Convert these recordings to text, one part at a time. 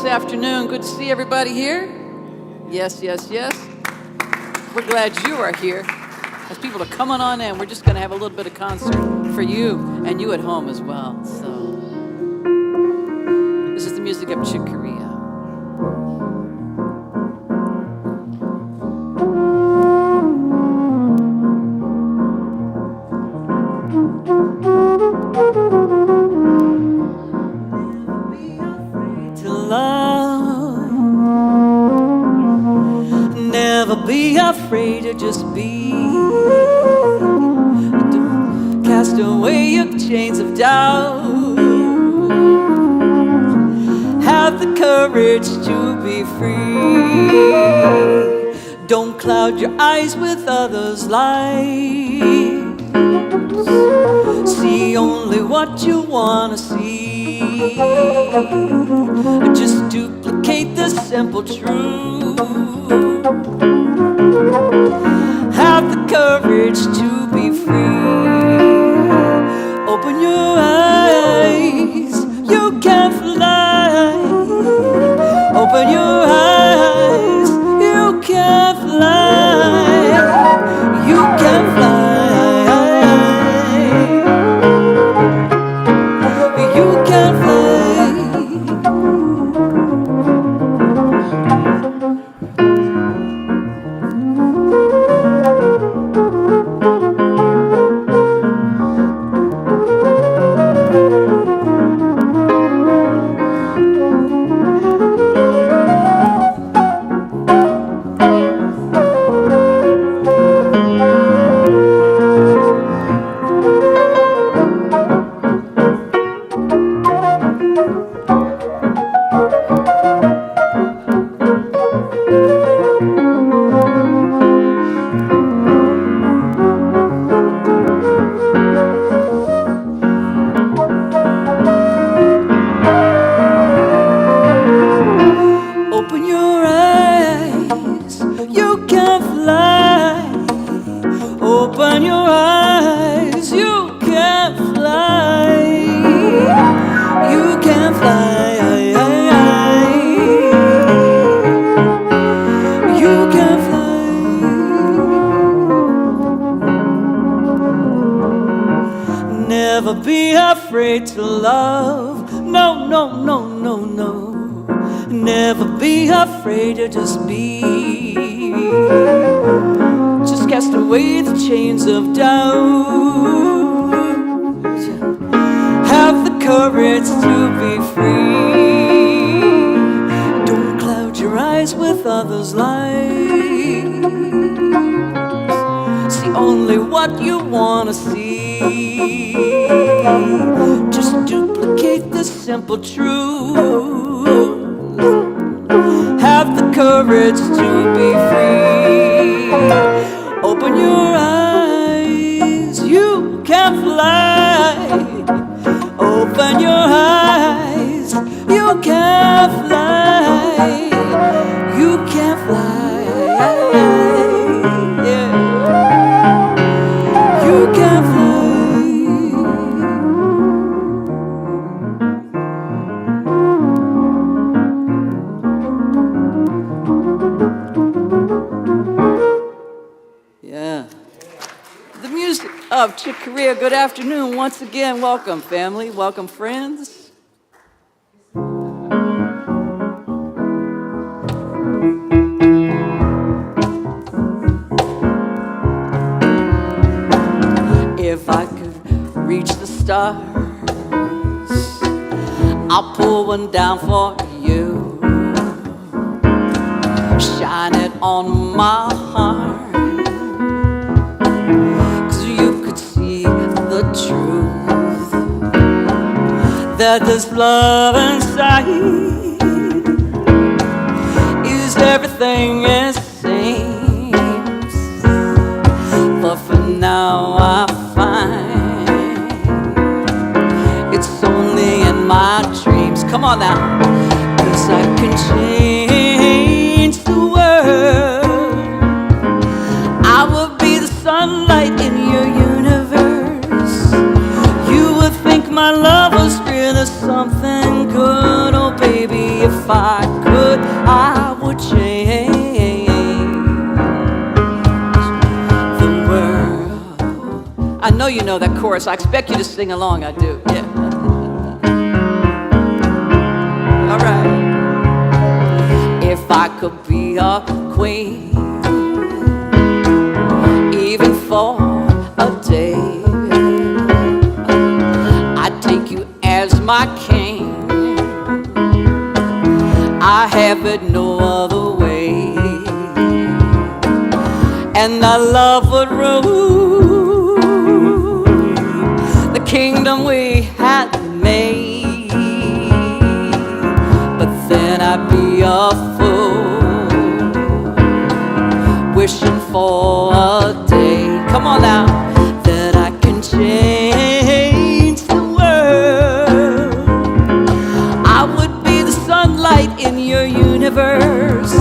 Afternoon. Good to see everybody here. Yes, yes, yes. We're glad you are here. As people are coming on in, we're just going to have a little bit of concert for you and you at home as well. So, this is the music of Chick Corea. Be afraid to just be. Don't cast away your chains of doubt. Have the courage to be free. Don't cloud your eyes with others' lives. See only what you want to see. Just duplicate the simple truth. Have the courage to be free. Open your eyes, you can fly. Open your eyes, you can fly. You can fly. You can fly. Never be afraid to love. No, no, no, no, no. Never be afraid to just be. Just cast away the chains of doubt. Have the courage to be free. Don't cloud your eyes with others' lives. See only what you want to see. Just duplicate the simple truth. Have the courage to be free. Open your eyes, you can fly. Open your eyes, you can fly. You can fly. Yeah. You can fly. Of Chick Corea. Good afternoon once again. Welcome, family. Welcome, friends. If I could reach the stars, I'll pull one down for you. Shine it on my heart. The truth that this love inside is everything it seems. But for now now I find it's only in my dreams. Come on now. 'Cause I can change the world. I will be the sunlight in your universe. You would think my love was really something good. Oh baby, if I could, I would change the world. I know you know that chorus. I expect you to sing along. I do. Yeah. All right. If I could be a queen, even for a day, I'd take you as my king. I have it no other way, and our love would rule the kingdom we had made. But then I'd be a fool, wishing for a day, come on now, that I can change the world. I would be the sunlight in your universe.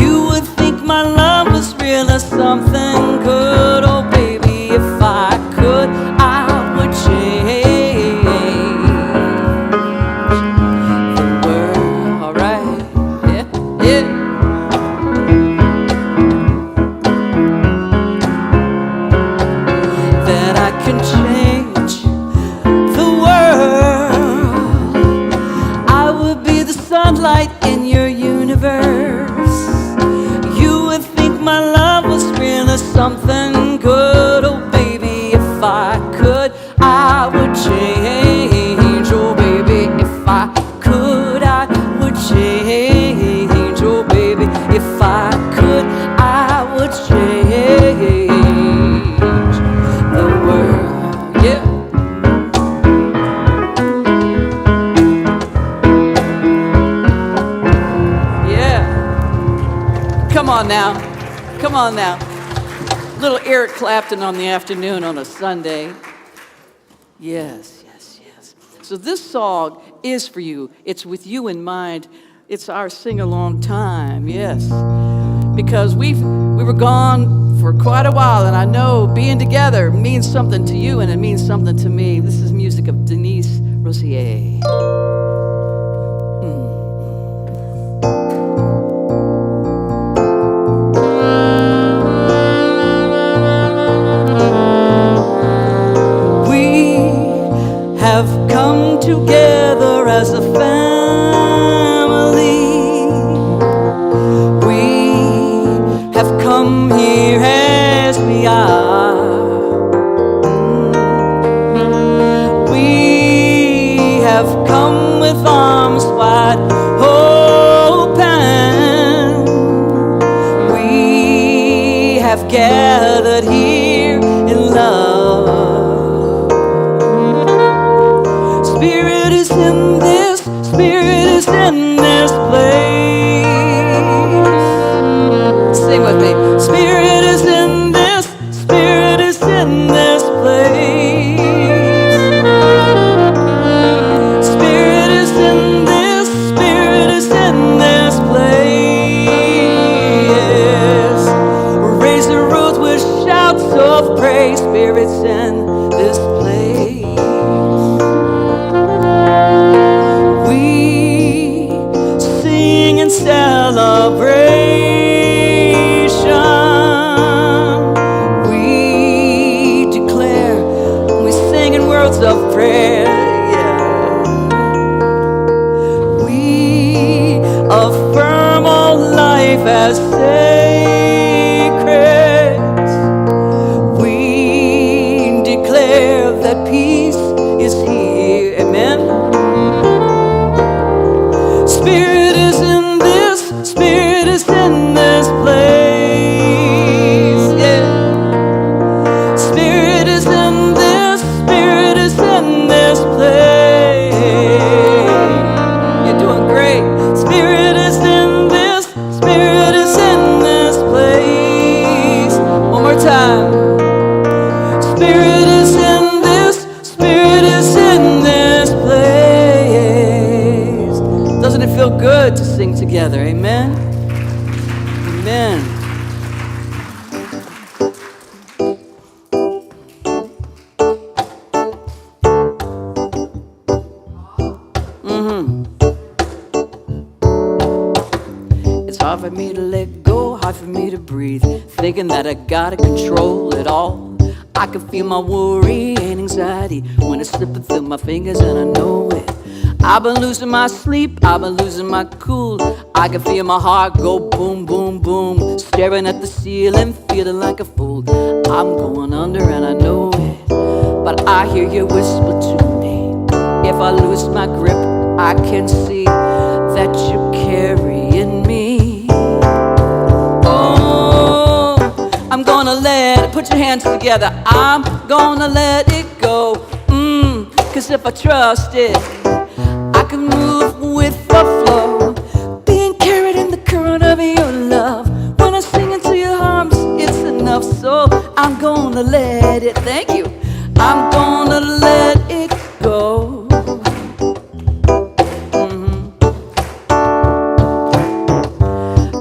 You would think my love was really something good. Oh baby, if I could, I would change the world. All right. Yeah. Yeah. That I can change the world. I would be the sunlight in your universe. You would think my love was really something good. Oh baby, if I could, I would change. Oh baby, if I could, I would change. Oh baby, if I could, I would change the world. Yeah. Yeah. Come on now. Come on now. Little Eric Clapton on the afternoon on a Sunday. Yes, yes, yes. So this song is for you. It's with you in mind. It's our sing-along time, yes. Because we were gone for quite a while, and I know being together means something to you, and it means something to me. This is music of Denise Rosier. Have come together as a family. We have come here as we are. We have come with arms wide open. We have gathered here in love. Spirit is in this, Spirit is in this place. Sing with me. Spirit is in this, Spirit is in this place. Spirit is in this, Spirit is in this place. Raise the roof with shouts of praise. Spirit's in this place. We sing in celebration. We declare, we sing in words of prayer. Yeah. We affirm all life as sacred. We declare that peace is here. Amen. Spirit is in this, Spirit is in this place. Yeah. Spirit is in this, Spirit is in this place. You're doing great. Spirit is in this, Spirit is in Spirit is in this, Spirit is in this place. Doesn't it feel good to sing together? Amen? Amen. It's hard for me to let go, hard for me to breathe, thinking that I gotta control it all. I can feel my worry and anxiety when it's slipping through my fingers and I know it. I've been losing my sleep, I've been losing my cool. I can feel my heart go boom, boom, boom, staring at the ceiling, feeling like a fool. I'm going under and I know it, but I hear you whisper to me. If I lose my grip, I can see that you carrying me. Oh, I'm gonna let it, put your hands together. I'm gonna let it go. 'Cause if I trust it, I can move with the flow, being carried in the current of your love. When I sing into your arms, it's enough. So I'm gonna let it, thank you, I'm gonna let it go.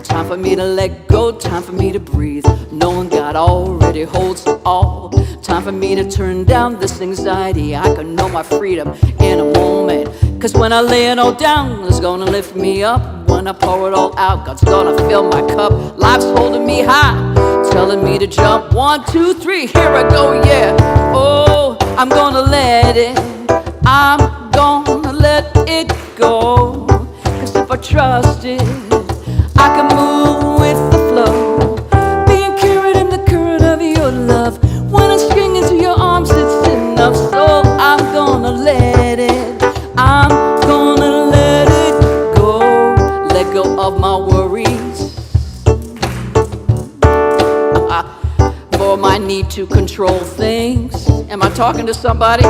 Time for me to let go, time for me to breathe, knowing God already holds it all. Time for me to turn down this anxiety, I can know my freedom in a moment. 'Cause when I lay it all down, it's gonna lift me up. When I pour it all out, God's gonna fill my cup. Life's holding me high, telling me to jump. 1, 2, 3, here I go, yeah. Oh, I'm gonna let it, I'm gonna let it go. 'Cause if I trust it, I can move with the flow, being carried in the current of your love. When I spring into your arms, it's enough. So I'm gonna let it, I'm gonna let it go. Let go of my worries, for my need to control things. Am I talking to somebody?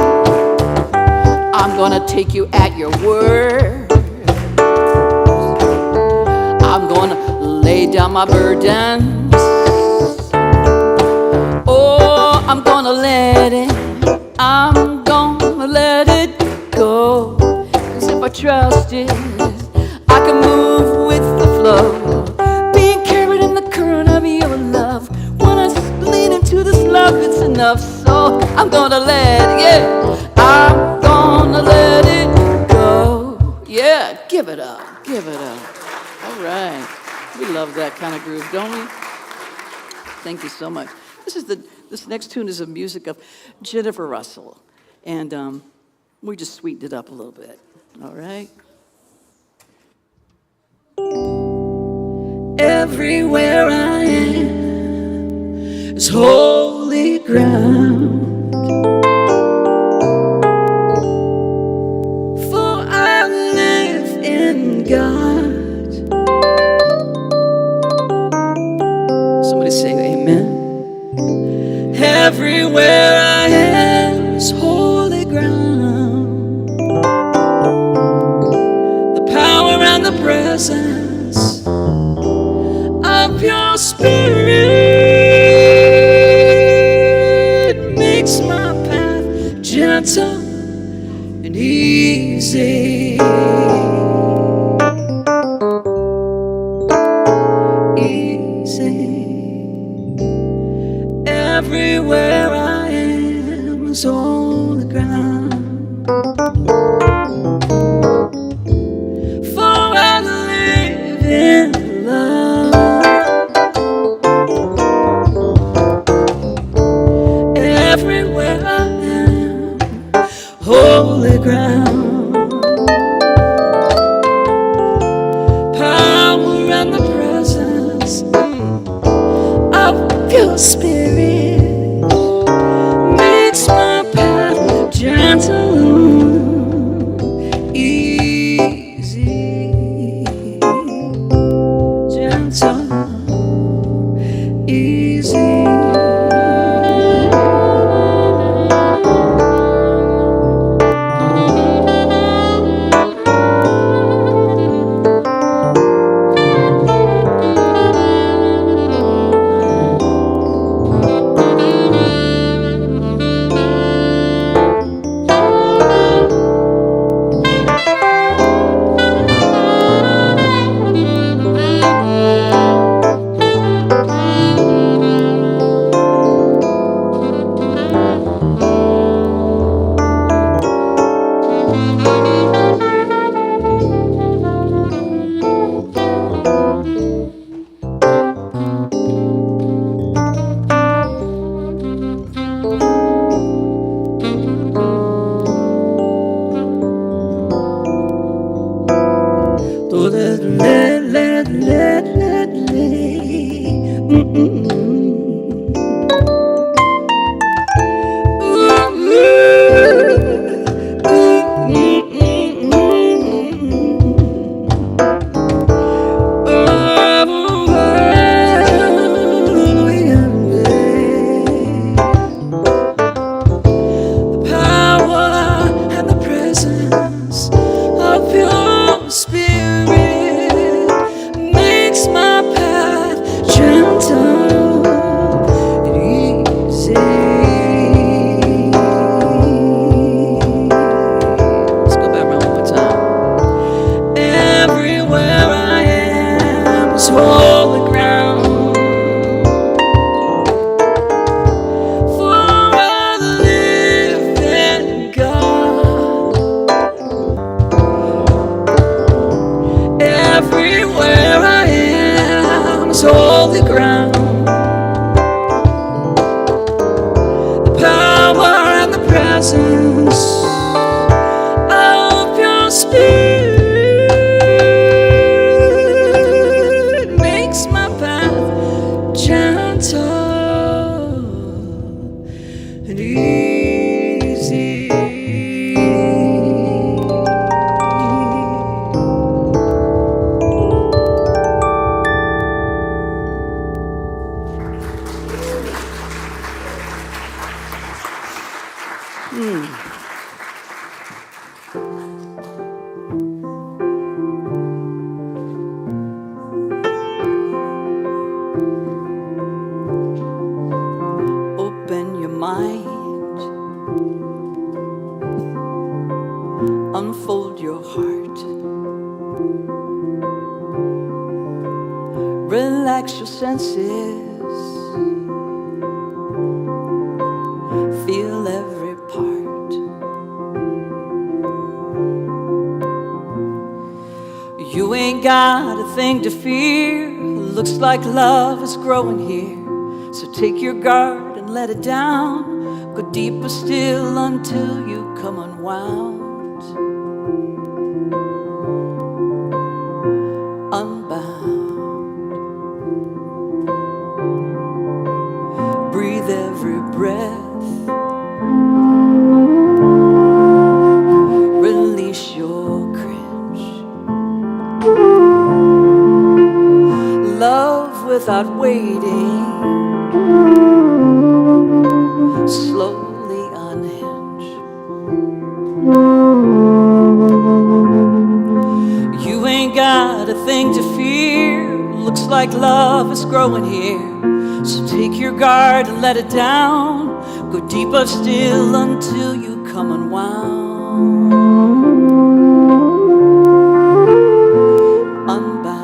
I'm gonna take you at your word. I'm gonna lay down my burdens. Oh, I'm gonna let it, I'm gonna let it go. 'Cause if I trust it, I can move with the flow, being carried in the current of your love. When I lean into this love, it's enough. So I'm gonna let it, yeah, I'm gonna let it go. Yeah, give it up, give it up. All right. We love that kind of groove, don't we? Thank you so much. This next tune is the music of Jennifer Russell, and we just sweetened it up a little bit. All right. Everywhere I am is holy ground, for I live in God. Somebody say amen. Everywhere I am is holy ground. The power and the presence of your spirit makes my path gentle and easy. Everywhere I am is on the ground, for I live in love. Everywhere I am, holy ground, power and the presence of your spirit makes my path gentle, easy, gentle, easy. presence of your spirit makes my path gentle and easy. Open your mind, unfold your heart, relax your senses, feel every part. You ain't got a thing to fear. Looks like love is growing here. So take your guard and let it down. Go deeper still until you come unwound, unbound. Breathe every breath, release your cringe. Love without waiting, slowly unhinge. You ain't got a thing to fear. Looks like love is growing here. So take your guard and let it down. Go deeper still until you come unwound, unbound.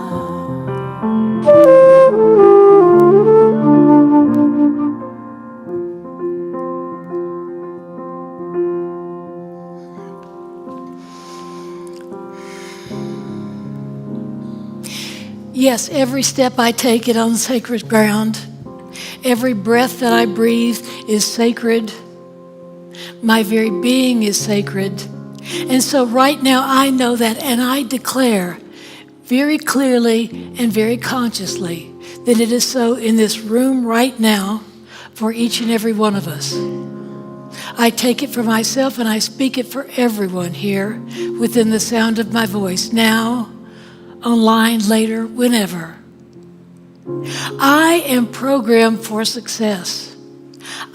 Yes, every step I take is on sacred ground. Every breath that I breathe is sacred. My very being is sacred. And so right now I know that, and I declare very clearly and very consciously that it is so in this room right now for each and every one of us. I take it for myself and I speak it for everyone here within the sound of my voice, now, online, later, whenever. I am programmed for success.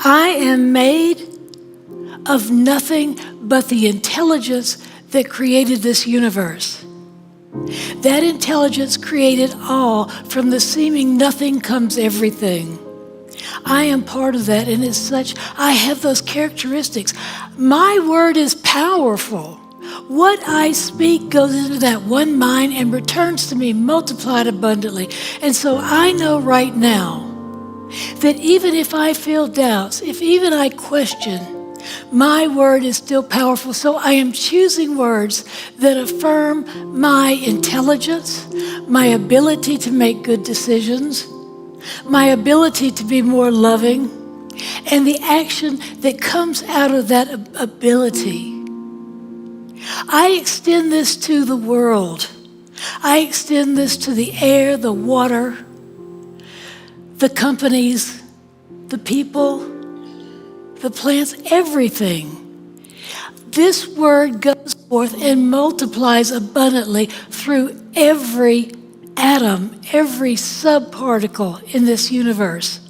I am made of nothing but the intelligence that created this universe. That intelligence created all. From the seeming nothing comes everything. I am part of that, and as such, I have those characteristics. My word is powerful. What I speak goes into that one mind and returns to me multiplied abundantly. And so I know right now that even if I feel doubts, if even I question, my word is still powerful. So I am choosing words that affirm my intelligence, my ability to make good decisions, my ability to be more loving, and the action that comes out of that ability. I extend this to the world. I extend this to the air, the water, the companies, the people, the plants, everything. This word goes forth and multiplies abundantly through every atom, every subparticle in this universe.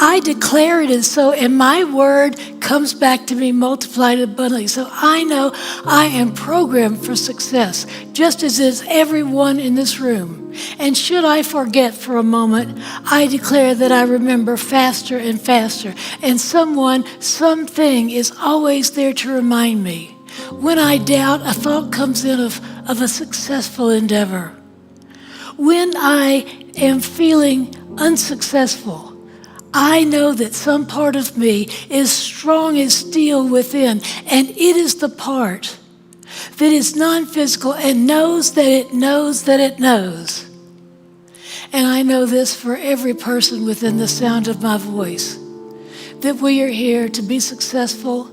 I declare it is so, and my word comes back to me multiplied abundantly. So I know I am programmed for success, just as is everyone in this room. And should I forget for a moment, I declare that I remember faster and faster. And someone, something is always there to remind me. When I doubt, a thought comes in of a successful endeavor. When I am feeling unsuccessful, I know that some part of me is strong as steel within, and it is the part that is non-physical and knows that it knows that it knows. And I know this for every person within the sound of my voice, that we are here to be successful,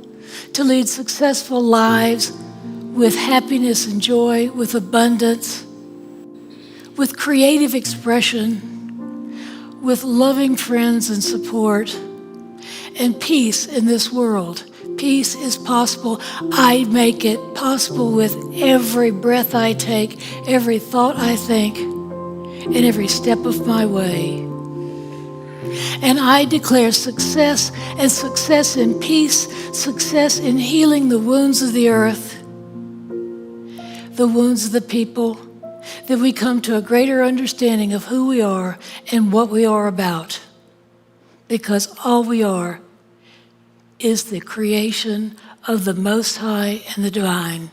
to lead successful lives with happiness and joy, with abundance, with creative expression, with loving friends and support, and peace in this world. Peace is possible. I make it possible with every breath I take, every thought I think, and every step of my way. And I declare success, and success in peace, success in healing the wounds of the earth, the wounds of the people, that we come to a greater understanding of who we are and what we are about. Because all we are is the creation of the Most High and the Divine.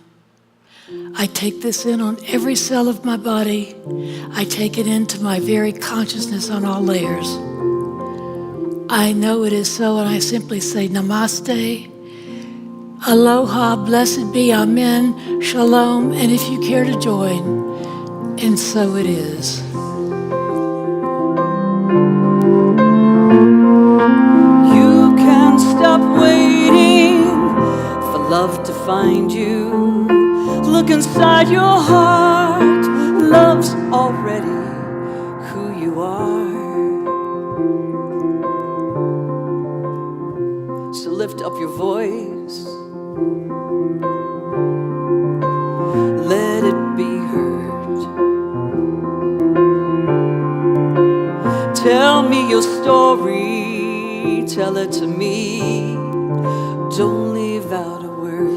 I take this in on every cell of my body. I take it into my very consciousness on all layers. I know it is so, and I simply say namaste, aloha, blessed be, amen, shalom, and if you care to join, and so it is. You can stop waiting for love to find you. Look inside your heart. Love's already who you are. So lift up your voice. Let it be heard. Tell me your story, tell it to me. Don't leave out a word.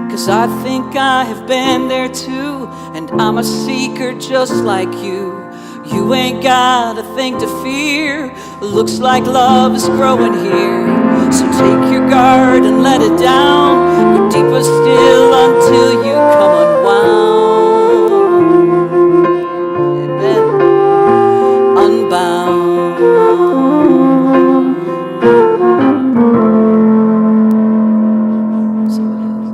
'Cause I think I have been there too, and I'm a seeker just like you. You ain't got a thing to fear. Looks like love is growing here. So take your guard and let it down. Go deeper still until you come unwound. Amen. Unbound. So it is.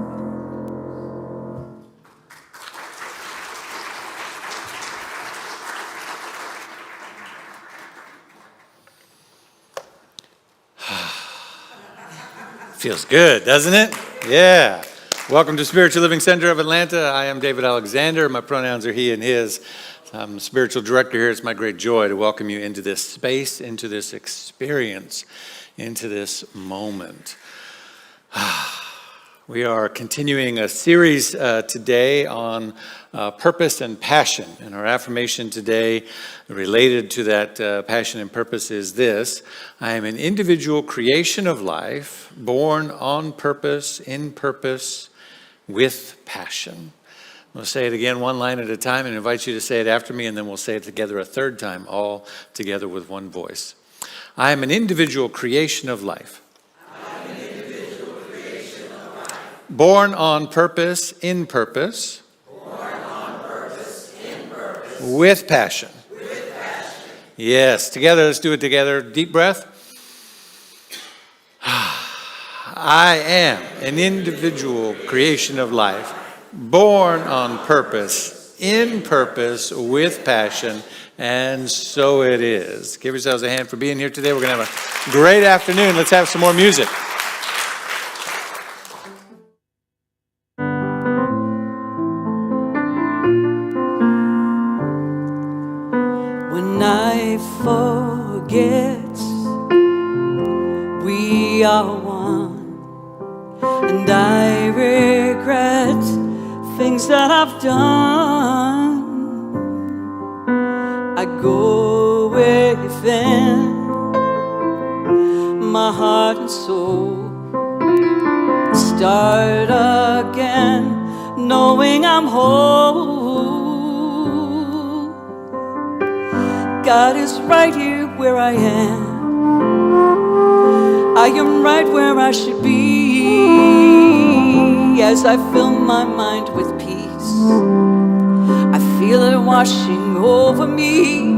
Feels good, doesn't it? Yeah. Welcome to Spiritual Living Center of Atlanta. I am David Alexander. My pronouns are he and his. I'm the spiritual director here. It's my great joy to welcome you into this space, into this experience, into this moment. We are continuing a series today on purpose and passion. And our affirmation today related to that passion and purpose is this: I am an individual creation of life, born on purpose, in purpose, with passion. We'll say it again one line at a time and invite you to say it after me, and then we'll say it together a third time, all together with one voice. I am an individual creation of life. Born on purpose, in purpose. Born on purpose, in purpose. With passion. With passion. Yes, together, let's do it together. Deep breath. I am an individual creation of life, born on purpose, in purpose, with passion, and so it is. Give yourselves a hand for being here today. We're going to have a great afternoon. Let's have some more music. When I forget we are one, and I regret things that I've done, I go within my heart and soul, start again, knowing I'm whole. God is right here where I am. I am right where I should be. As I fill my mind with peace, I feel it washing over me.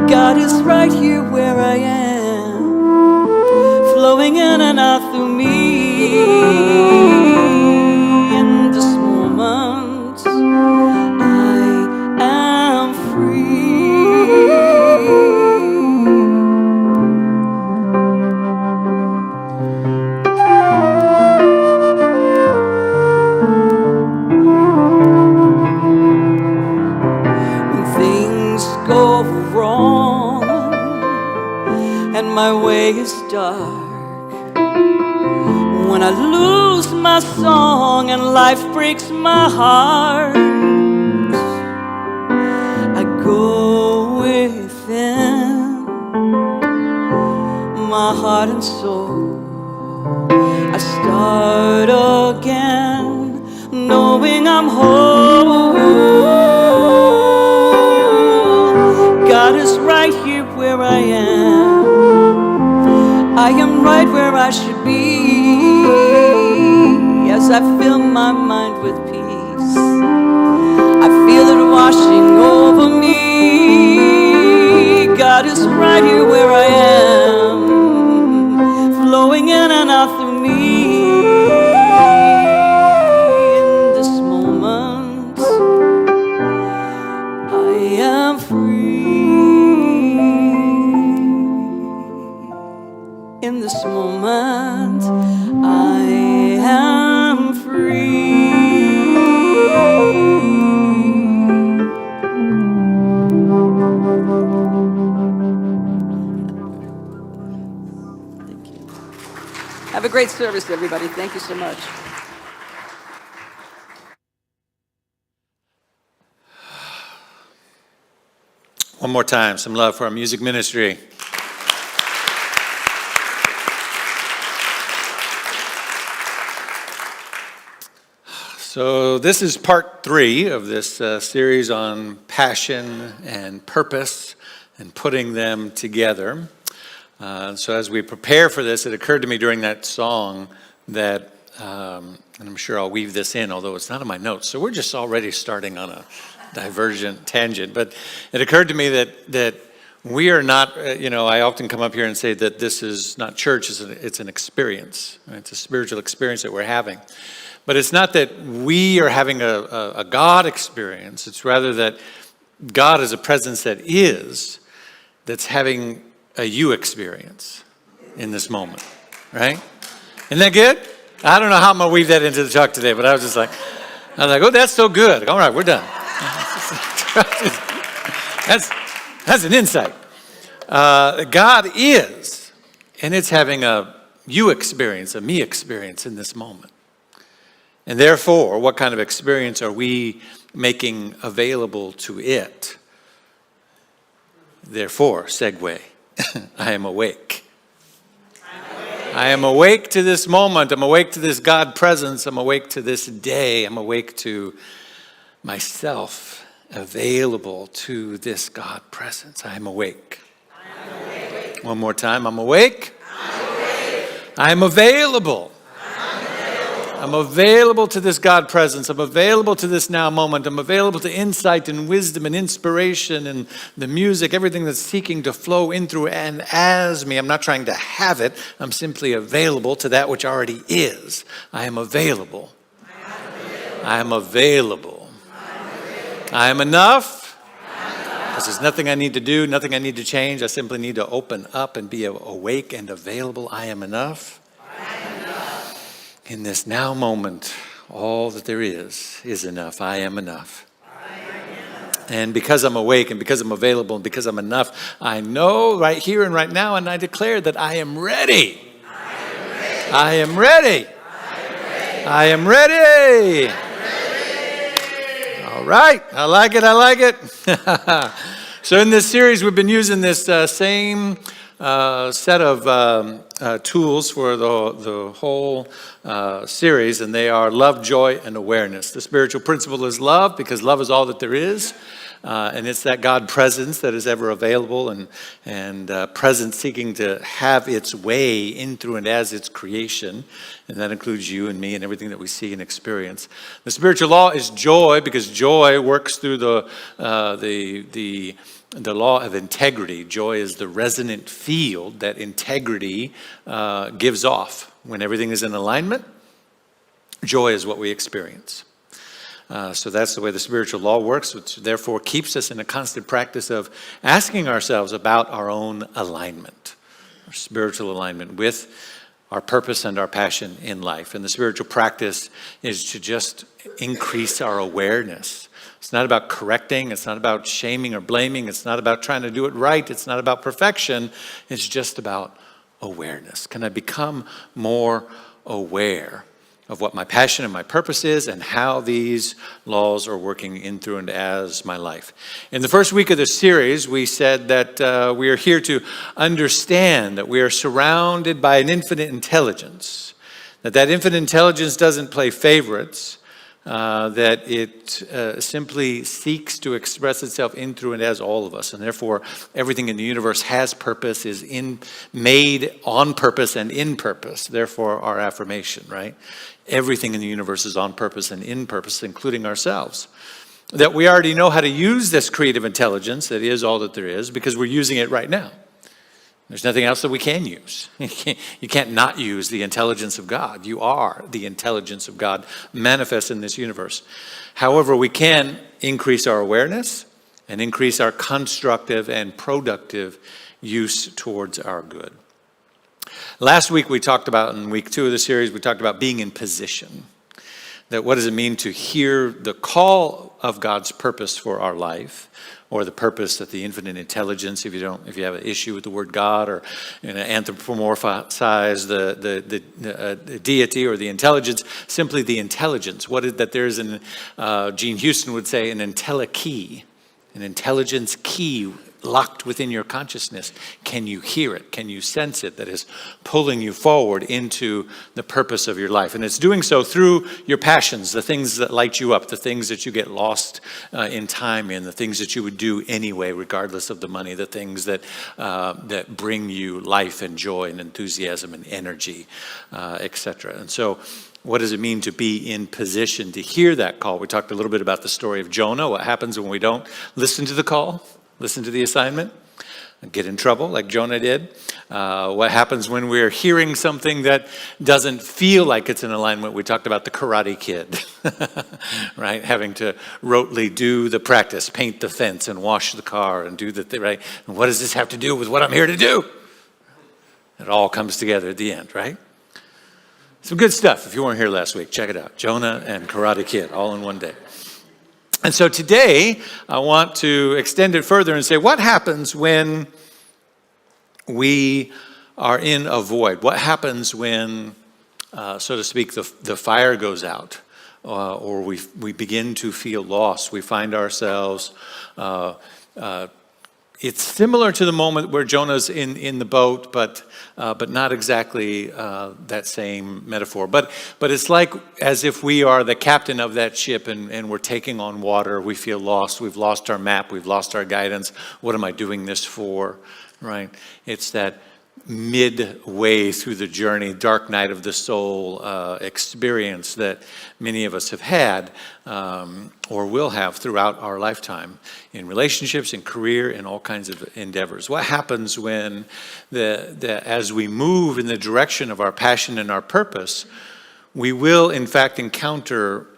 God is right here where I am, flowing in and out through me. In this moment, I am free. when my way is dark, when I lose my song and life breaks my heart, I go within my heart and soul. I start again, knowing I'm whole. God is right here where I am. I am right where I should be, as I fill my mind with peace. I feel it washing over me. God is right here where I am, flowing in and out through me. In this moment, I am free. In this moment, I am free. Thank you. Have a great service, everybody. Thank you so much. One more time, some love for our music ministry. So this is part 3 of this series on passion and purpose and putting them together. So as we prepare for this, it occurred to me during that song that, and I'm sure I'll weave this in, although it's not in my notes, so we're just already starting on a divergent tangent, but it occurred to me that we are not, I often come up here and say that this is not church, it's an experience. Right? It's a spiritual experience that we're having. But it's not that we are having a God experience. It's rather that God is a presence that's having a you experience in this moment, right? Isn't that good? I don't know how I'm going to weave that into the talk today, but I was like, oh, that's so good. All right, we're done. That's an insight. God is, and it's having a you experience, a me experience in this moment. And therefore, what kind of experience are we making available to it? Therefore, segue, I am awake. I am awake to this moment. I'm awake to this God presence. I'm awake to this day. I'm awake to myself available to this God presence. I am awake. One more time. I'm awake. I am available. I'm available to this God presence. I'm available to this now moment. I'm available to insight and wisdom and inspiration and the music, everything that's seeking to flow in through and as me. I'm not trying to have it. I'm simply available to that which already is. I am available. I am available. I am enough. Because there's nothing I need to do, nothing I need to change. I simply need to open up and be awake and available. I am enough. In this now moment, all that there is enough. I am enough. And because I'm awake and because I'm available and because I'm enough, I know right here and right now, and I declare that I am ready. I am ready. I am ready. All right. I like it. I like it. So in this series, we've been using this same set of tools for the whole series, and they are love, joy, and awareness. The spiritual principle is love, because love is all that there is, and it's that God presence that is ever available and present seeking to have its way in, through, and as its creation, and that includes you and me and everything that we see and experience. The spiritual law is joy, because joy works through the law of integrity. Joy is the resonant field that integrity gives off. When everything is in alignment, joy is what we experience. So that's the way the spiritual law works, which therefore keeps us in a constant practice of asking ourselves about our own alignment, our spiritual alignment with our purpose and our passion in life. And the spiritual practice is to just increase our awareness It's not about correcting. It's not about shaming or blaming. It's not about trying to do it right. It's not about perfection. It's just about awareness. Can I become more aware of what my passion and my purpose is and how these laws are working in, through, and as my life? In the first week of the series, we said that we are here to understand that we are surrounded by an infinite intelligence, that infinite intelligence doesn't play favorites, that it simply seeks to express itself in, through, and as all of us. And therefore, everything in the universe has purpose, is made on purpose and in purpose. Therefore, our affirmation, right? Everything in the universe is on purpose and in purpose, including ourselves. That we already know how to use this creative intelligence that is all that there is, because we're using it right now. There's nothing else that we can use. You can't not use the intelligence of God. You are the intelligence of God manifest in this universe. However, we can increase our awareness and increase our constructive and productive use towards our good. Last week we talked about, in week 2 of the series, we talked about being in position. That what does it mean to hear the call of God's purpose for our life, or the purpose that the infinite intelligence, if you have an issue with the word God, or anthropomorphize the deity or the intelligence, simply the intelligence. That there's Gene Houston would say, an intellikey, an intelligence key locked within your consciousness. Can you hear it? Can you sense it? That is pulling you forward into the purpose of your life. And it's doing so through your passions, the things that light you up, the things that you get lost in time in, the things that you would do anyway, regardless of the money, the things that bring you life and joy and enthusiasm and energy, etc. And so, what does it mean to be in position to hear that call? We talked a little bit about the story of Jonah, what happens when we don't listen to the call, listen to the assignment, and get in trouble like Jonah did. What happens when we're hearing something that doesn't feel like it's in alignment? We talked about the Karate Kid, right? Having to rotely do the practice, paint the fence and wash the car and do the thing, right? And what does this have to do with what I'm here to do? It all comes together at the end, right? Some good stuff. If you weren't here last week, check it out. Jonah and Karate Kid, all in one day. And so today, I want to extend it further and say, what happens when we are in a void? What happens when, so to speak, the fire goes out, or we begin to feel lost? We find ourselves, it's similar to the moment where Jonah's in the boat, but not exactly that same metaphor. But it's like as if we are the captain of that ship and we're taking on water. We feel lost. We've lost our map. We've lost our guidance. What am I doing this for? Right? It's that midway through the journey, dark night of the soul experience that many of us have had or will have throughout our lifetime in relationships, in career, in all kinds of endeavors. What happens when as we move in the direction of our passion and our purpose, we will in fact encounter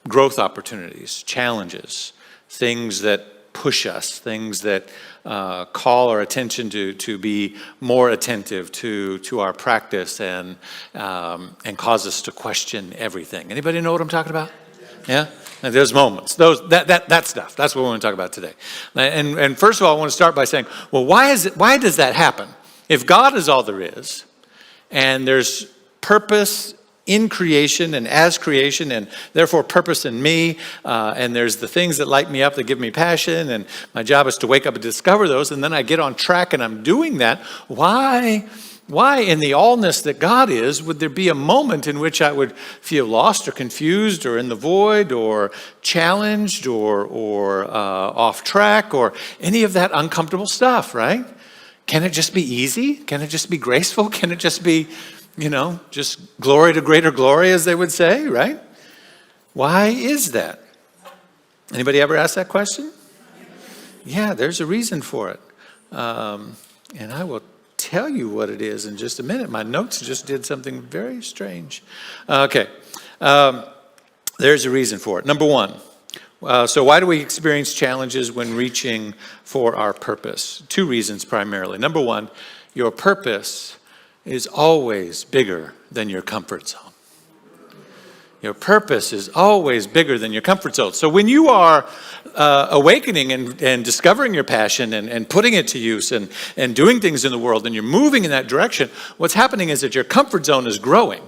growth opportunities, challenges, things that push us, things that call our attention to be more attentive to our practice and cause us to question everything. Anybody know what I'm talking about? Yeah? And there's moments. That stuff. That's what we're going to talk about today. And first of all, I want to start by saying, well, why does that happen? If God is all there is, and there's purpose in creation and as creation, and therefore purpose in me, and there's the things that light me up, that give me passion, and my job is to wake up and discover those, and then I get on track and I'm doing that. Why in the allness that God is, would there be a moment in which I would feel lost or confused or in the void or challenged or off track or any of that uncomfortable stuff, right? Can it just be easy? Can it just be graceful? Can it just be, just glory to greater glory, as they would say, right? Why is that? Anybody ever ask that question? Yeah, there's a reason for it. And I will tell you what it is in just a minute. My notes just did something very strange. Okay. There's a reason for it. Number one. So why do we experience challenges when reaching for our purpose? Two reasons primarily. Number one, your purpose is always bigger than your comfort zone. Your purpose is always bigger than your comfort zone. So when you are awakening and discovering your passion and putting it to use and doing things in the world and you're moving in that direction, what's happening is that your comfort zone is growing.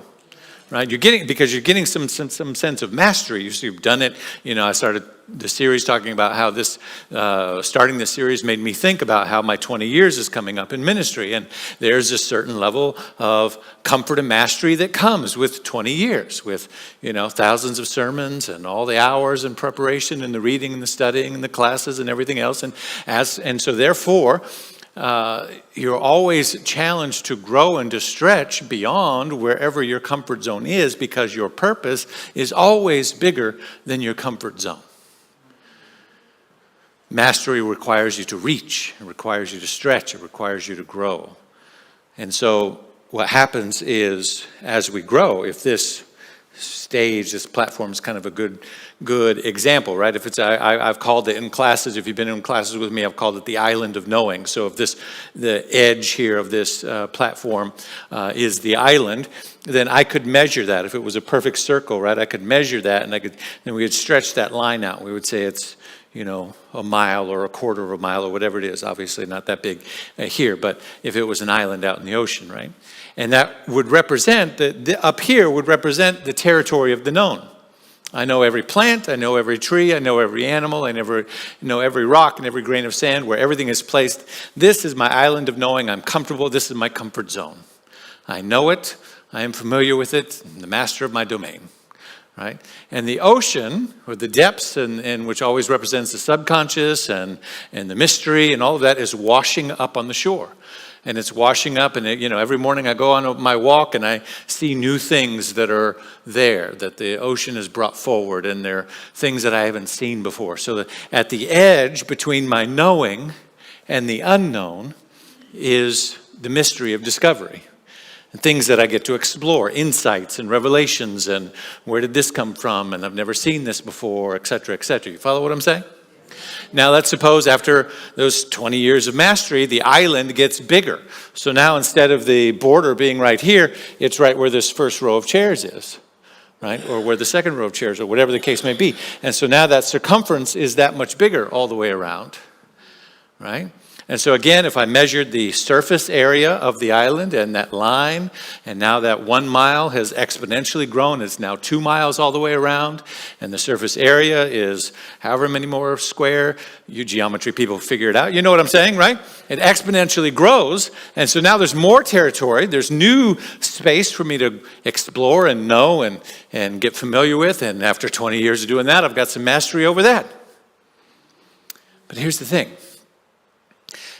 Right, you're getting some sense of mastery. You've done it. I started the series talking about how this starting this series made me think about how my 20 years is coming up in ministry, and there's a certain level of comfort and mastery that comes with 20 years, with thousands of sermons and all the hours in preparation and the reading and the studying and the classes and everything else, and so therefore. You're always challenged to grow and to stretch beyond wherever your comfort zone is, because your purpose is always bigger than your comfort zone. Mastery requires you to reach, it requires you to stretch, it requires you to grow. And so what happens is, as we grow, if this stage, this platform is kind of a good example, right? If it's, I've called it in classes, if you've been in classes with me, I've called it the island of knowing. So if the edge here of this platform is the island, then I could measure that. If it was a perfect circle, right, I could measure that, and then we could stretch that line out. We would say it's, a mile or a quarter of a mile or whatever it is. Obviously not that big here, but if it was an island out in the ocean, right? And that would represent, up here would represent the territory of the known. I know every plant, I know every tree, I know every animal, I know every rock and every grain of sand where everything is placed. This is my island of knowing. I'm comfortable. This is my comfort zone. I know it. I am familiar with it. I'm the master of my domain. Right? And the ocean, or the depths, and which always represents the subconscious and the mystery and all of that, is washing up on the shore. And it's washing up, and every morning I go on my walk and I see new things that are there, that the ocean has brought forward, and they're things that I haven't seen before. So that at the edge between my knowing and the unknown is the mystery of discovery. And things that I get to explore, insights and revelations, and where did this come from, and I've never seen this before, et cetera, et cetera. You follow what I'm saying? Now let's suppose after those 20 years of mastery, the island gets bigger. So now instead of the border being right here, it's right where this first row of chairs is, right? Or where the second row of chairs, or whatever the case may be. And so now that circumference is that much bigger all the way around, right? And so again, if I measured the surface area of the island and that line, and now that 1 mile has exponentially grown, it's now 2 miles all the way around, and the surface area is however many more square, you geometry people figure it out. You know what I'm saying, right? It exponentially grows, and so now there's more territory, there's new space for me to explore and know and get familiar with, and after 20 years of doing that, I've got some mastery over that. But here's the thing.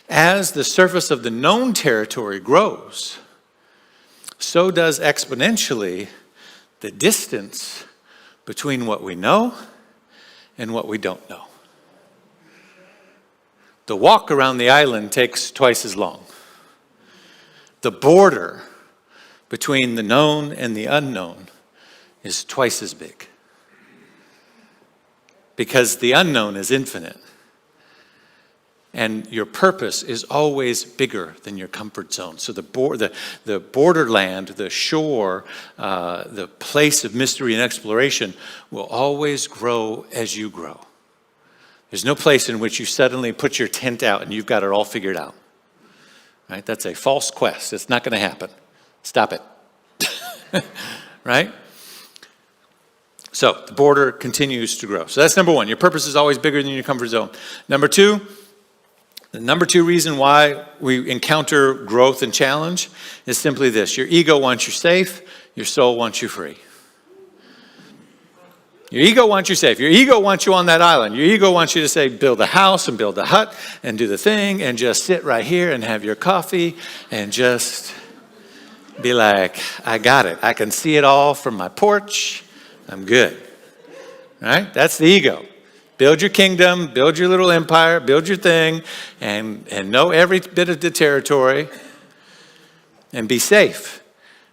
As the surface of the known territory grows, so does exponentially the distance between what we know and what we don't know. The walk around the island takes twice as long. The border between the known and the unknown is twice as big. Because the unknown is infinite. And your purpose is always bigger than your comfort zone. So the borderland, the shore, the place of mystery and exploration will always grow as you grow. There's no place in which you suddenly put your tent out and you've got it all figured out. Right? That's a false quest. It's not going to happen. Stop it. Right? So the border continues to grow. So that's number one. Your purpose is always bigger than your comfort zone. Number two, the number two reason why we encounter growth and challenge is simply this. Your ego wants you safe. Your soul wants you free. Your ego wants you safe. Your ego wants you on that island. Your ego wants you to say, build a house and build a hut and do the thing and just sit right here and have your coffee and just be like, I got it. I can see it all from my porch. I'm good. Right? That's the ego. Build your kingdom, build your little empire, build your thing, and know every bit of the territory and be safe.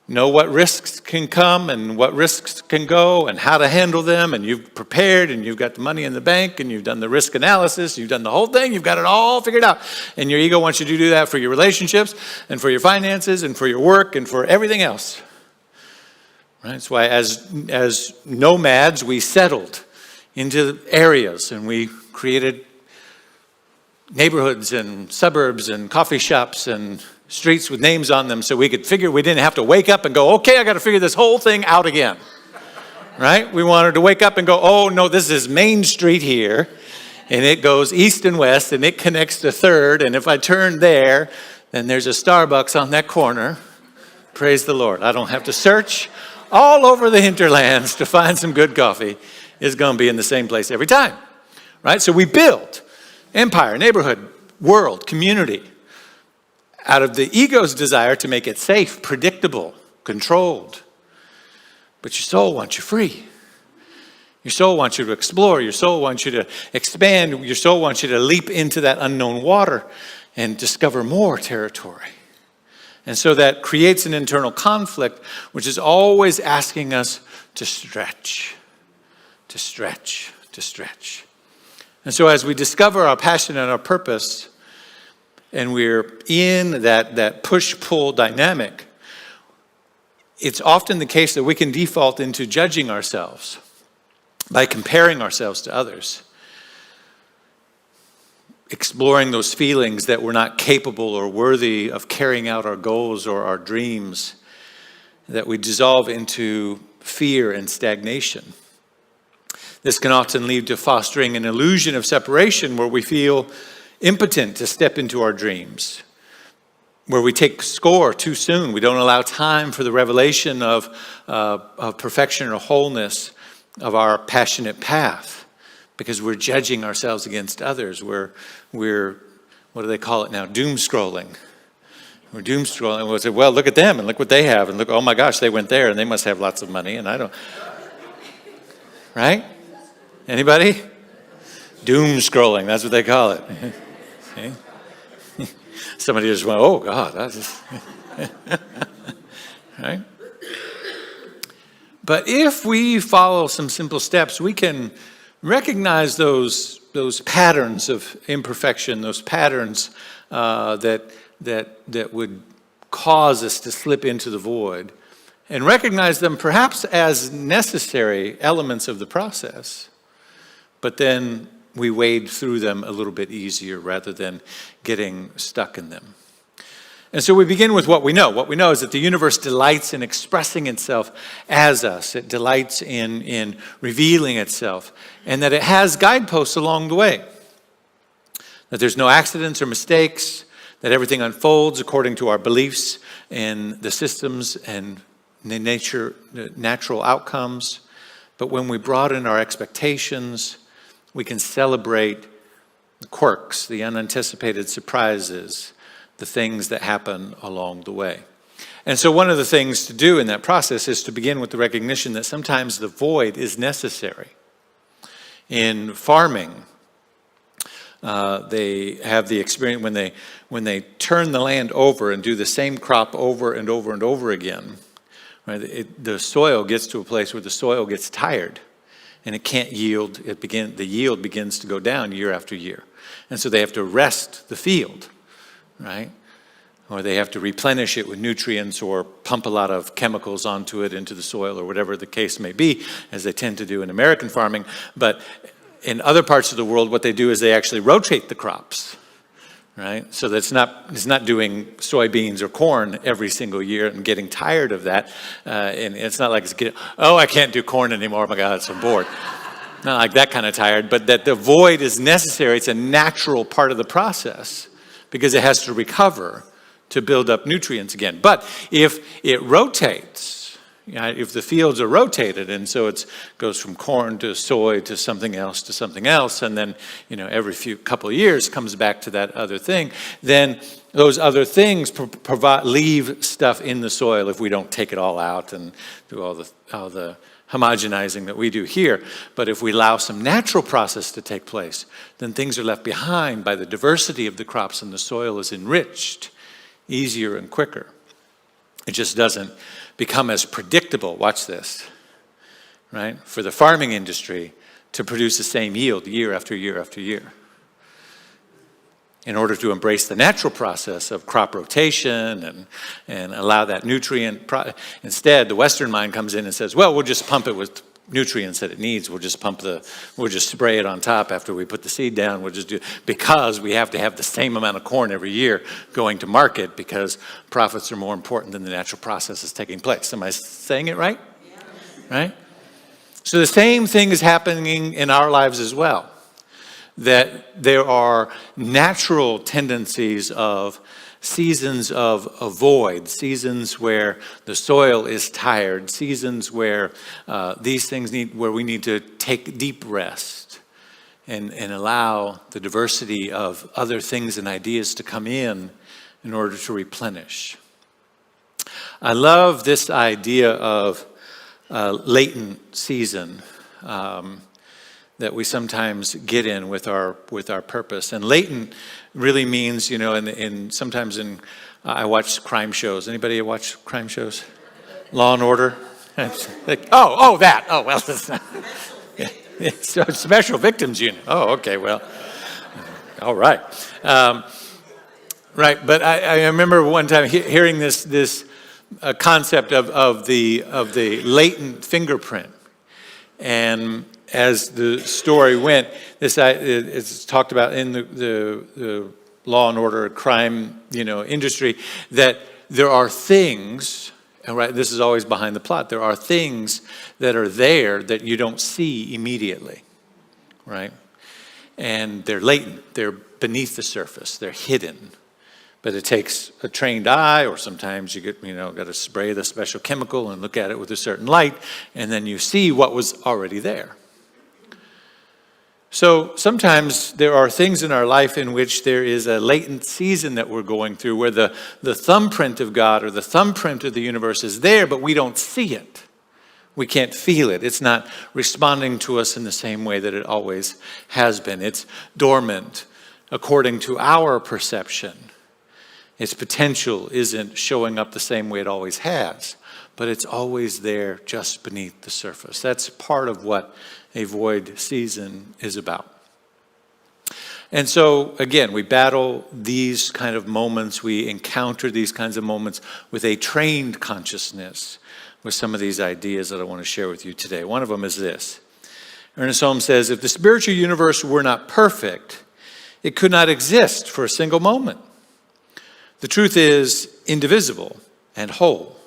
Know what risks can come and what risks can go and how to handle them, and you've prepared and you've got the money in the bank and you've done the risk analysis, you've done the whole thing, you've got it all figured out. And your ego wants you to do that for your relationships and for your finances and for your work and for everything else. Right? That's why as nomads, we settled into areas and we created neighborhoods and suburbs and coffee shops and streets with names on them so we could figure, we didn't have to wake up and go, okay, I got to figure this whole thing out again. Right? We wanted to wake up and go, oh no, this is Main Street here, and it goes east and west, and it connects to 3rd, and if I turn there, then there's a Starbucks on that corner. Praise the Lord. I don't have to search all over the hinterlands to find some good coffee. It's going to be in the same place every time. Right? So we built empire, neighborhood, world, community out of the ego's desire to make it safe, predictable, controlled. But your soul wants you free. Your soul wants you to explore. Your soul wants you to expand. Your soul wants you to leap into that unknown water and discover more territory. And so that creates an internal conflict, which is always asking us to stretch, to stretch, to stretch. And so as we discover our passion and our purpose, and we're in that push-pull dynamic, it's often the case that we can default into judging ourselves by comparing ourselves to others, exploring those feelings that we're not capable or worthy of carrying out our goals or our dreams, that we dissolve into fear and stagnation. This can often lead to fostering an illusion of separation where we feel impotent to step into our dreams, where we take score too soon. We don't allow time for the revelation of perfection or wholeness of our passionate path because we're judging ourselves against others. We're what do they call it now? Doom scrolling. We're doom scrolling. We'll say, well, look at them and look what they have. And look, oh my gosh, they went there and they must have lots of money and I don't. Right? Anybody? Doom scrolling, that's what they call it. Okay. Somebody just went, oh God, that's just right? But if we follow some simple steps, we can recognize those patterns of imperfection, those patterns that would cause us to slip into the void, and recognize them perhaps as necessary elements of the process, but then we wade through them a little bit easier rather than getting stuck in them. And so we begin with what we know. What we know is that the universe delights in expressing itself as us. It delights in revealing itself, and that it has guideposts along the way. That there's no accidents or mistakes, that everything unfolds according to our beliefs in the systems and the natural outcomes. But when we broaden our expectations, we can celebrate the quirks, the unanticipated surprises, the things that happen along the way. And so one of the things to do in that process is to begin with the recognition that sometimes the void is necessary. In farming, they have the experience when they turn the land over and do the same crop over and over and over again, right? The soil gets to a place where the soil gets tired. And it can't yield. The yield begins to go down year after year. And so they have to rest the field, right? Or they have to replenish it with nutrients or pump a lot of chemicals onto it, into the soil, or whatever the case may be, as they tend to do in American farming. But in other parts of the world, what they do is they actually rotate the crops, right? So that it's not doing soybeans or corn every single year and getting tired of that. And it's not like I can't do corn anymore. Oh my God, I'm bored. Not like that kind of tired, but that the void is necessary. It's a natural part of the process because it has to recover to build up nutrients again. But if it rotates, if the fields are rotated, and so it goes from corn to soy to something else, and then every couple of years comes back to that other thing, then those other things leave stuff in the soil if we don't take it all out and do all the homogenizing that we do here. But if we allow some natural process to take place, then things are left behind by the diversity of the crops, and the soil is enriched easier and quicker. It just doesn't become as predictable, watch this, right? For the farming industry to produce the same yield year after year after year. in order to embrace the natural process of crop rotation and allow that nutrient. Instead, the Western mind comes in and says, well, we'll just pump it with nutrients that it needs. We'll just spray it on top after we put the seed down. We'll just do, because we have to have the same amount of corn every year going to market because profits are more important than the natural process is taking place. Am I saying it right? Yeah. Right? So the same thing is happening in our lives as well. That there are natural tendencies of seasons of void, seasons where the soil is tired, seasons where these things where we need to take deep rest and allow the diversity of other things and ideas to come in order to replenish. I love this idea of latent season. That we sometimes get in with our purpose. And latent really means, you know, sometimes I watch crime shows. Anybody watch crime shows? Law and Order? Like, that. Oh, well, that's not. Yeah. So Special Victims Unit. Oh, okay, well, all right. Right, but I remember one time hearing this concept of the latent fingerprint. And as the story went, it's talked about in the law and order crime, industry, that there are things, and right, this is always behind the plot, there are things that are there that you don't see immediately, right? And they're latent, they're beneath the surface, they're hidden. But it takes a trained eye, or sometimes you got to spray the special chemical and look at it with a certain light, and then you see what was already there. So sometimes there are things in our life in which there is a latent season that we're going through where the thumbprint of God or the thumbprint of the universe is there, but we don't see it. We can't feel it. It's not responding to us in the same way that it always has been. It's dormant according to our perception. Its potential isn't showing up the same way it always has, but it's always there just beneath the surface. That's part of what a void season is about. And so, again, we battle these kind of moments. We encounter these kinds of moments with a trained consciousness with some of these ideas that I want to share with you today. One of them is this. Ernest Holmes says, if the spiritual universe were not perfect, it could not exist for a single moment. The truth is indivisible and whole.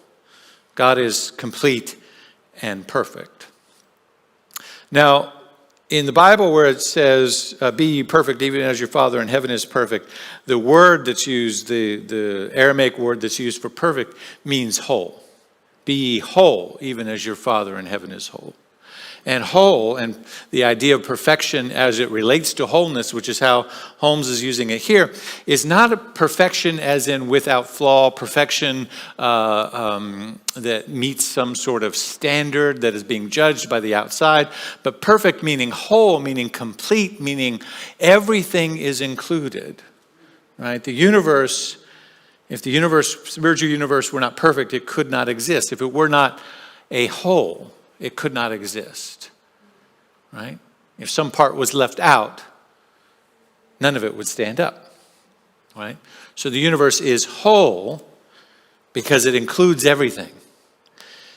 God is complete and perfect. Now, in the Bible where it says, be ye perfect even as your Father in heaven is perfect, the word that's used, the Aramaic word that's used for perfect means whole. Be ye whole even as your Father in heaven is whole. And whole, and the idea of perfection as it relates to wholeness, which is how Holmes is using it here, is not a perfection as in without flaw, perfection that meets some sort of standard that is being judged by the outside, but perfect meaning whole, meaning complete, meaning everything is included, right? The universe, if the spiritual universe were not perfect, it could not exist. If it were not a whole, it could not exist, right? If some part was left out, none of it would stand up, right? So the universe is whole because it includes everything.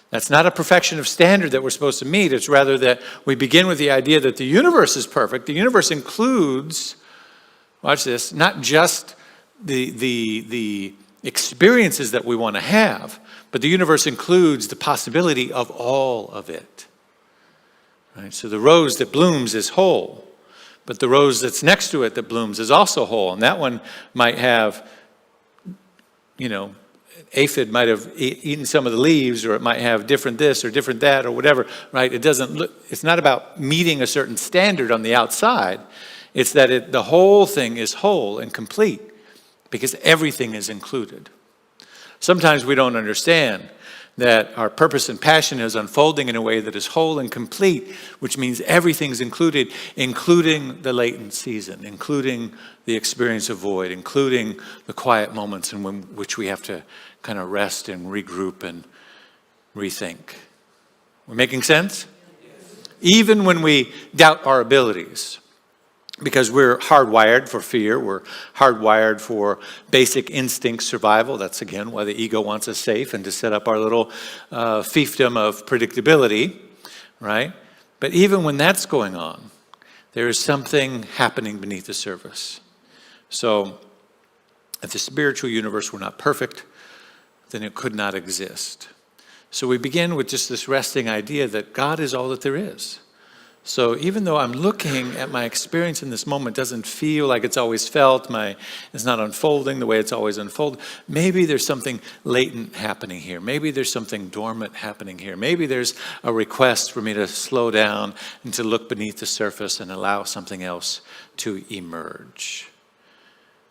That's not a perfection of standard that we're supposed to meet. It's rather that we begin with the idea that the universe is perfect. The universe includes, watch this, not just the experiences that we want to have, but the universe includes the possibility of all of it. Right? So the rose that blooms is whole, but the rose that's next to it that blooms is also whole. And that one might have, aphid might have eaten some of the leaves, or it might have different this or different that or whatever, right? It's not about meeting a certain standard on the outside. It's that the whole thing is whole and complete because everything is included. Sometimes we don't understand that our purpose and passion is unfolding in a way that is whole and complete, which means everything's included, including the latent season, including the experience of void, including the quiet moments in which we have to kind of rest and regroup and rethink. We're making sense? Even when we doubt our abilities, because we're hardwired for fear. We're hardwired for basic instinct survival. That's, again, why the ego wants us safe and to set up our little fiefdom of predictability, right? But even when that's going on, there is something happening beneath the surface. So if the spiritual universe were not perfect, then it could not exist. So we begin with just this resting idea that God is all that there is. So even though I'm looking at my experience in this moment, doesn't feel like it's always felt, it's not unfolding the way it's always unfolded, maybe there's something latent happening here. Maybe there's something dormant happening here. Maybe there's a request for me to slow down and to look beneath the surface and allow something else to emerge.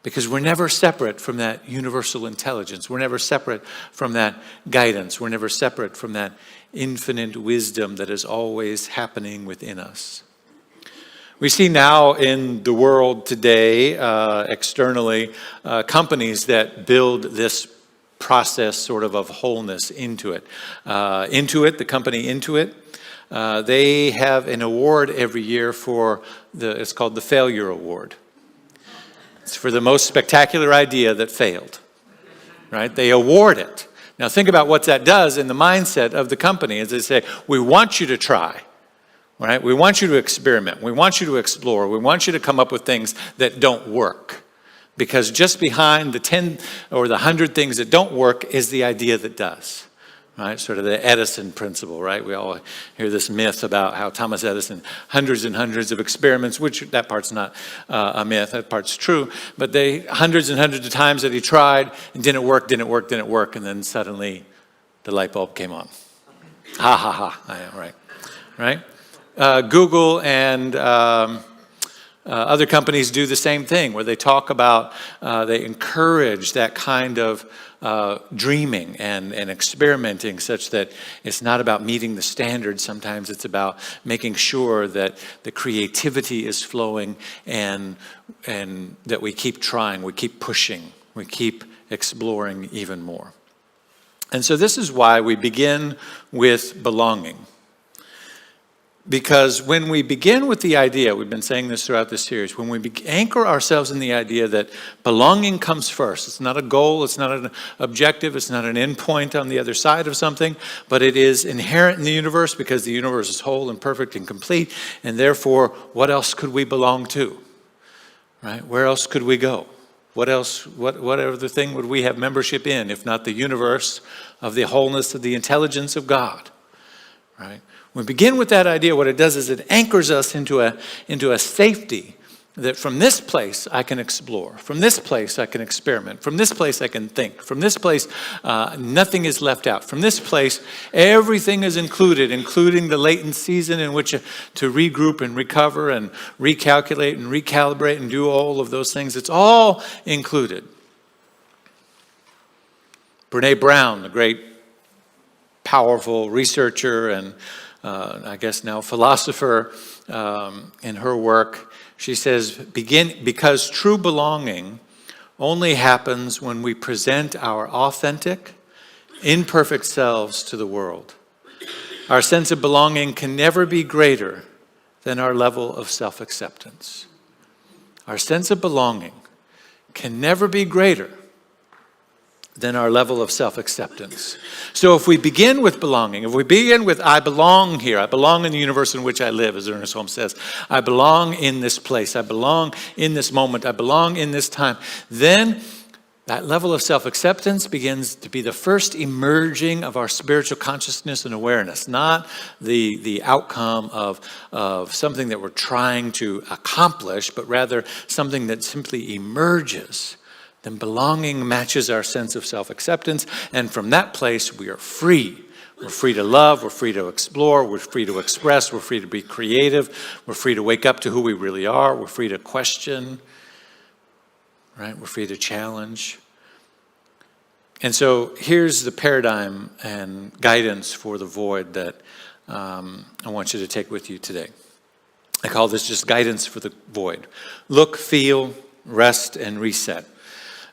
Because we're never separate from that universal intelligence. We're never separate from that guidance. We're never separate from that infinite wisdom that is always happening within us. We see now in the world today, externally, companies that build this process sort of wholeness into it. The company Intuit, they have an award every year for it's called the Failure Award. It's for the most spectacular idea that failed, right? They award it. Now think about what that does in the mindset of the company as they say, we want you to try, right? We want you to experiment. We want you to explore. We want you to come up with things that don't work. Because just behind the 10 or the 100 things that don't work is the idea that does. Right, sort of the Edison principle, right? We all hear this myth about how Thomas Edison, hundreds and hundreds of experiments, which that part's not a myth, that part's true, but hundreds and hundreds of times that he tried and didn't work, and then suddenly the light bulb came on. Ha ha ha, I know, right? Google and other companies do the same thing, where they talk about, they encourage that kind of dreaming and experimenting, such that it's not about meeting the standards. Sometimes it's about making sure that the creativity is flowing and that we keep trying, we keep pushing, we keep exploring even more. And so this is why we begin with belonging. Because when we begin with the idea, we've been saying this throughout this series, when we anchor ourselves in the idea that belonging comes first, it's not a goal, it's not an objective, it's not an end point on the other side of something, but it is inherent in the universe because the universe is whole and perfect and complete, and therefore, what else could we belong to? Right? Where else could we go? What else, what other thing would we have membership in, if not the universe of the wholeness of the intelligence of God? Right? When we begin with that idea, what it does is it anchors us into a safety that from this place I can explore, from this place I can experiment, from this place I can think, from this place nothing is left out, from this place everything is included, including the latent season in which to regroup and recover and recalculate and recalibrate and do all of those things. It's all included. Brene Brown, the great powerful researcher and I guess now philosopher, in her work, she says, because true belonging only happens when we present our authentic, imperfect selves to the world. Our sense of belonging can never be greater than our level of self-acceptance. Our sense of belonging can never be greater than our level of self-acceptance. So if we begin with belonging, if we begin with I belong here, I belong in the universe in which I live, as Ernest Holmes says, I belong in this place, I belong in this moment, I belong in this time, then that level of self-acceptance begins to be the first emerging of our spiritual consciousness and awareness, not the outcome of something that we're trying to accomplish, but rather something that simply emerges. Then belonging matches our sense of self-acceptance, and from that place we are free. We're free to love, we're free to explore, we're free to express, we're free to be creative, we're free to wake up to who we really are, we're free to question, right? We're free to challenge. And so here's the paradigm and guidance for the void that I want you to take with you today. I call this just guidance for the void. Look, feel, rest, and reset.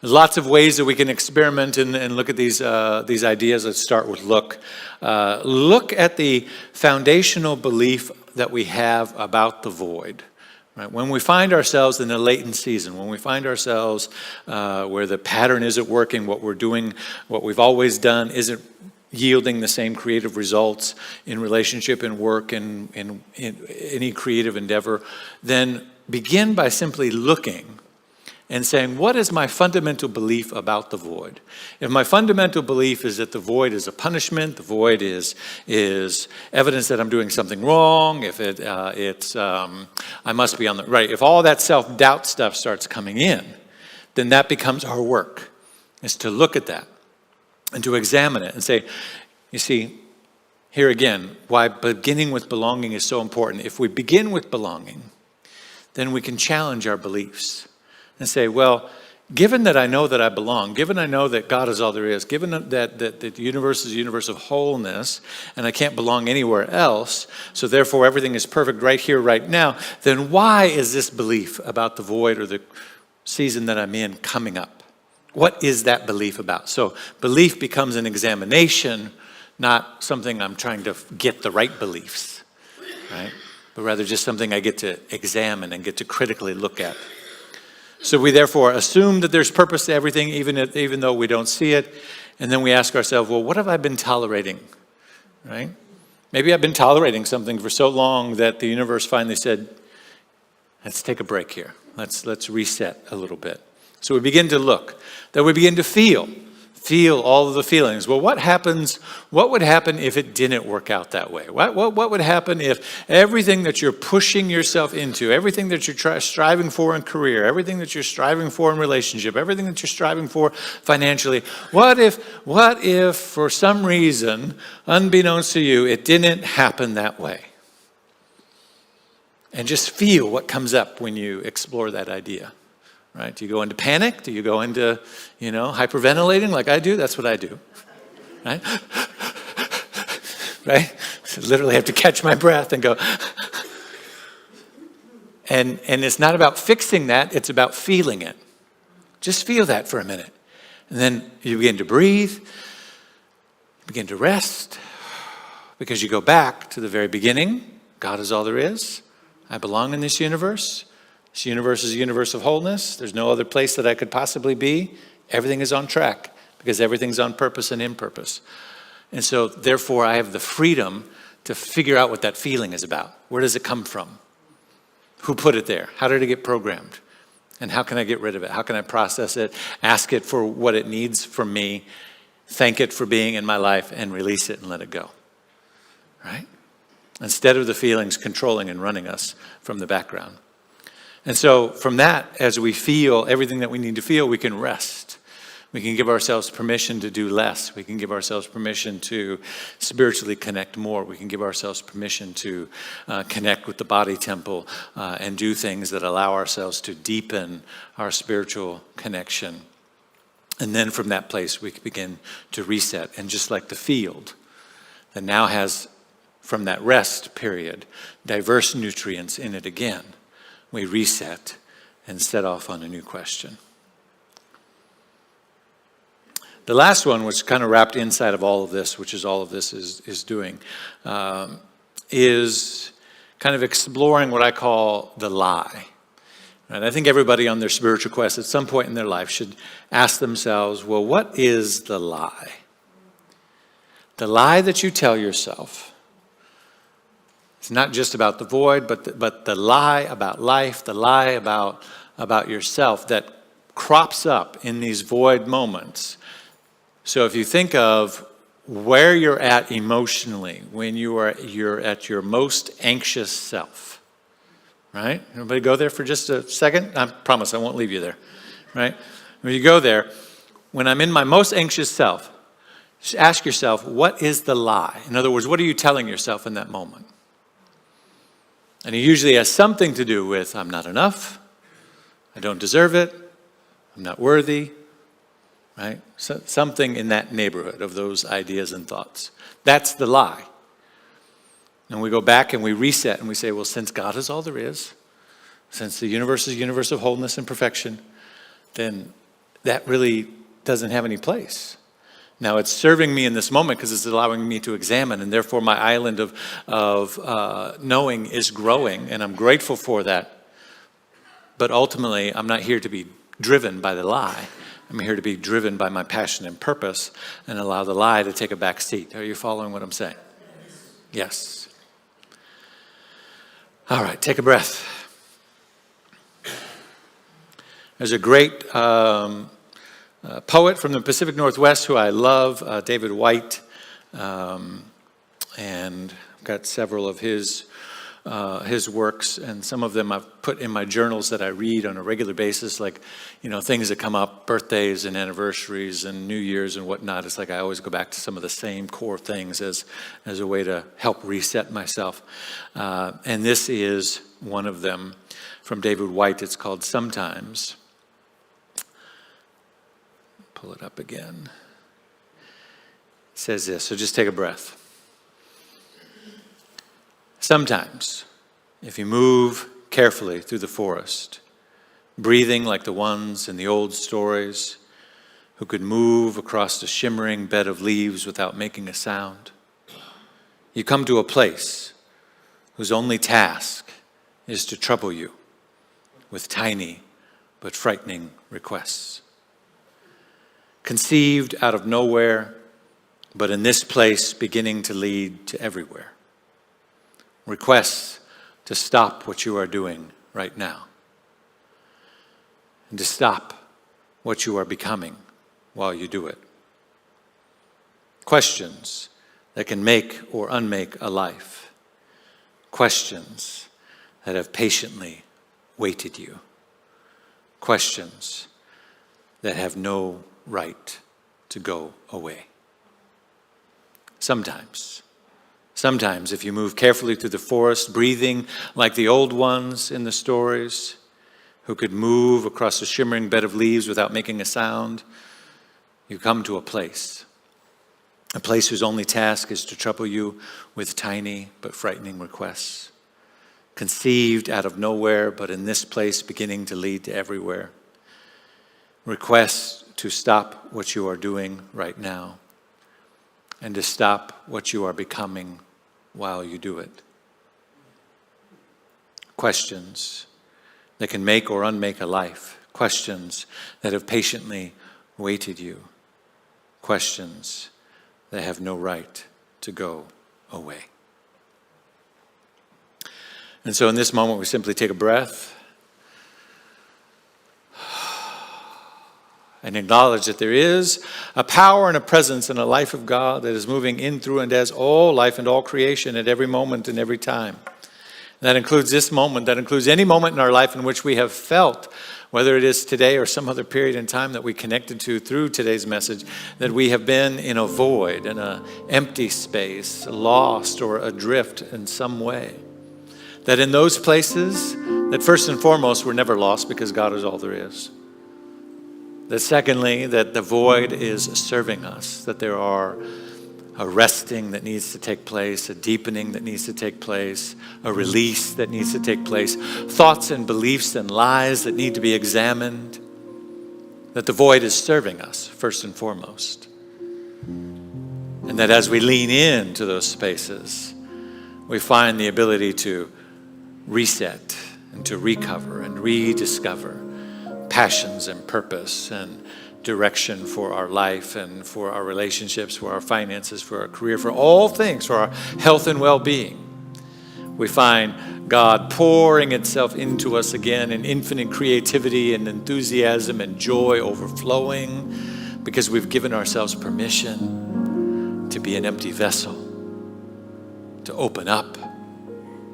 There's lots of ways that we can experiment and look at these ideas. Let's start with look. Look at the foundational belief that we have about the void. Right? When we find ourselves in a latent season, when we find ourselves where the pattern isn't working, what we're doing, what we've always done isn't yielding the same creative results in relationship and work and in any creative endeavor, then begin by simply looking and saying, what is my fundamental belief about the void? If my fundamental belief is that the void is a punishment, the void is evidence that I'm doing something wrong, if I must be on the right, if all that self-doubt stuff starts coming in, then that becomes our work, is to look at that and to examine it and say, you see, here again, why beginning with belonging is so important. If we begin with belonging, then we can challenge our beliefs and say, well, given that I know that I belong, given I know that God is all there is, given that the universe is a universe of wholeness and I can't belong anywhere else, so therefore everything is perfect right here, right now, then why is this belief about the void or the season that I'm in coming up? What is that belief about? So belief becomes an examination, not something I'm trying to get the right beliefs, right? But rather just something I get to examine and get to critically look at. So we therefore assume that there's purpose to everything, even though we don't see it. And then we ask ourselves, well, what have I been tolerating, right? Maybe I've been tolerating something for so long that the universe finally said, let's take a break here. Let's reset a little bit. So we begin to look. Then we begin to feel all of the feelings. Well, what would happen if it didn't work out that way? What would happen if everything that you're pushing yourself into, everything that you're striving for in career, everything that you're striving for in relationship, everything that you're striving for financially, what if for some reason, unbeknownst to you, it didn't happen that way? And just feel what comes up when you explore that idea. Right? Do you go into panic? Do you go into, hyperventilating like I do? That's what I do. Right? Right? So literally have to catch my breath and go. And it's not about fixing that, it's about feeling it. Just feel that for a minute. And then you begin to breathe, begin to rest, because you go back to the very beginning. God is all there is. I belong in this universe. This universe is a universe of wholeness. There's no other place that I could possibly be. Everything is on track because everything's on purpose and in purpose. And so therefore I have the freedom to figure out what that feeling is about. Where does it come from? Who put it there? How did it get programmed? And how can I get rid of it? How can I process it? Ask it for what it needs from me. Thank it for being in my life and release it and let it go. Right? Instead of the feelings controlling and running us from the background. And so from that, as we feel everything that we need to feel, we can rest. We can give ourselves permission to do less. We can give ourselves permission to spiritually connect more. We can give ourselves permission to connect with the body temple and do things that allow ourselves to deepen our spiritual connection. And then from that place, we can begin to reset. And just like the field that now has, from that rest period, diverse nutrients in it again, we reset and set off on a new question. The last one, which kind of wrapped inside of all of this, which is all of this is doing, is kind of exploring what I call the lie. And I think everybody on their spiritual quest at some point in their life should ask themselves, well, what is the lie? The lie that you tell yourself. It's not just about the void, but the lie about life, the lie about yourself that crops up in these void moments. So if you think of where you're at emotionally when you're at your most anxious self, right? Everybody go there for just a second? I promise I won't leave you there, right? When you go there, when I'm in my most anxious self, just ask yourself, what is the lie? In other words, what are you telling yourself in that moment? And it usually has something to do with, I'm not enough, I don't deserve it, I'm not worthy, right? So, something in that neighborhood of those ideas and thoughts. That's the lie. And we go back and we reset and we say, well, since God is all there is, since the universe is a universe of wholeness and perfection, then that really doesn't have any place. Now, it's serving me in this moment because it's allowing me to examine, and therefore my island of knowing is growing, and I'm grateful for that. But ultimately, I'm not here to be driven by the lie. I'm here to be driven by my passion and purpose and allow the lie to take a back seat. Are you following what I'm saying? Yes. All right, take a breath. There's a great poet from the Pacific Northwest who I love, David White, and I've got several of his works, and some of them I've put in my journals that I read on a regular basis, like, things that come up, birthdays and anniversaries and New Year's and whatnot. It's like I always go back to some of the same core things as a way to help reset myself. And this is one of them from David White. It's called Sometimes. Pull it up again. It says this, so just take a breath. Sometimes, if you move carefully through the forest, breathing like the ones in the old stories who could move across the shimmering bed of leaves without making a sound, you come to a place whose only task is to trouble you with tiny but frightening requests. Conceived out of nowhere, but in this place beginning to lead to everywhere. Requests to stop what you are doing right now. And to stop what you are becoming while you do it. Questions that can make or unmake a life. Questions that have patiently waited you. Questions that have no right to go away. Sometimes, if you move carefully through the forest, breathing like the old ones in the stories, who could move across a shimmering bed of leaves without making a sound, you come to a place whose only task is to trouble you with tiny but frightening requests. Conceived out of nowhere, but in this place beginning to lead to everywhere. Requests to stop what you are doing right now and to stop what you are becoming while you do it. Questions that can make or unmake a life. Questions that have patiently waited you. Questions that have no right to go away. And so in this moment, we simply take a breath and acknowledge that there is a power and a presence in a life of God that is moving in, through, and as all life and all creation at every moment and every time. That includes this moment. That includes any moment in our life in which we have felt, whether it is today or some other period in time that we connected to through today's message, that we have been in a void, in an empty space, lost or adrift in some way. That in those places, that first and foremost, we're never lost because God is all there is. That secondly, that the void is serving us, that there are a resting that needs to take place, a deepening that needs to take place, a release that needs to take place, thoughts and beliefs and lies that need to be examined, that the void is serving us first and foremost. And that as we lean into those spaces, we find the ability to reset and to recover and rediscover passions and purpose and direction for our life and for our relationships, for our finances, for our career, for all things, for our health and well-being. We find God pouring itself into us again in infinite creativity and enthusiasm and joy overflowing because we've given ourselves permission to be an empty vessel, to open up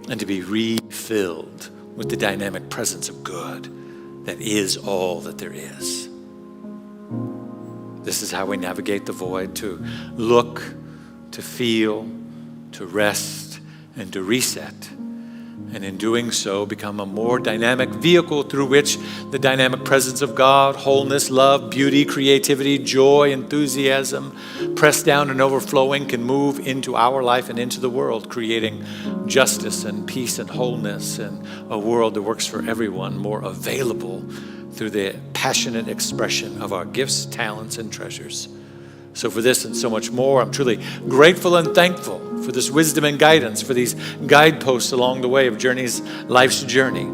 and to be refilled with the dynamic presence of good that is all that there is. This is how we navigate the void, to look, to feel, to rest, and to reset. And in doing so, become a more dynamic vehicle through which the dynamic presence of God, wholeness, love, beauty, creativity, joy, enthusiasm, pressed down and overflowing, can move into our life and into the world, creating justice and peace and wholeness and a world that works for everyone, more available through the passionate expression of our gifts, talents, and treasures. So for this and so much more, I'm truly grateful and thankful for this wisdom and guidance, for these guideposts along the way of life's journey.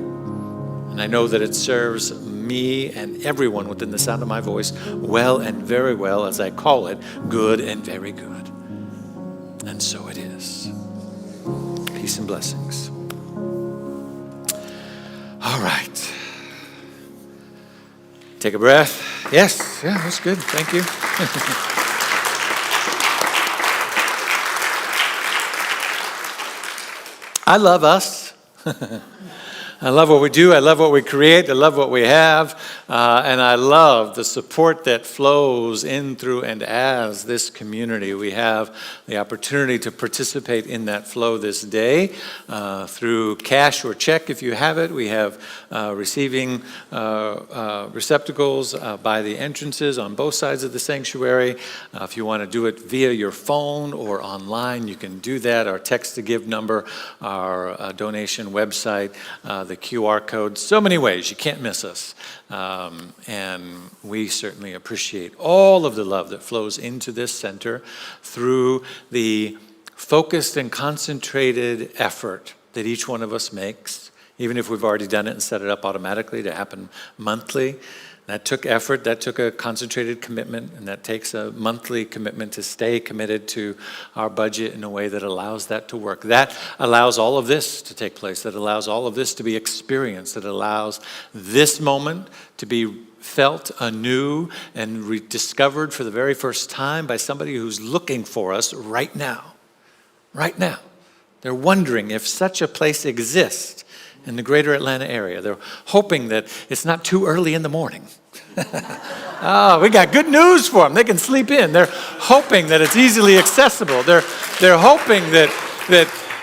And I know that it serves me and everyone within the sound of my voice well and very well, as I call it, good and very good. And so it is. Peace and blessings. All right. Take a breath. Yes, yeah, that's good. Thank you. I love us. I love what we do. I love what we create. I love what we have. And I love the support that flows in, through, and as this community. We have the opportunity to participate in that flow this day through cash or check if you have it. We have receiving receptacles by the entrances on both sides of the sanctuary. If you want to do it via your phone or online, you can do that. Our text to give number, our donation website, the QR code, so many ways. You can't miss us. And we certainly appreciate all of the love that flows into this center through the focused and concentrated effort that each one of us makes, even if we've already done it and set it up automatically to happen monthly. That took effort, that took a concentrated commitment, and that takes a monthly commitment to stay committed to our budget in a way that allows that to work. That allows all of this to take place, that allows all of this to be experienced, that allows this moment to be felt anew and rediscovered for the very first time by somebody who's looking for us right now. Right now. They're wondering if such a place exists in the greater Atlanta area. They're hoping that it's not too early in the morning. Oh, we got good news for them. They can sleep in. They're hoping that it's easily accessible. They're hoping that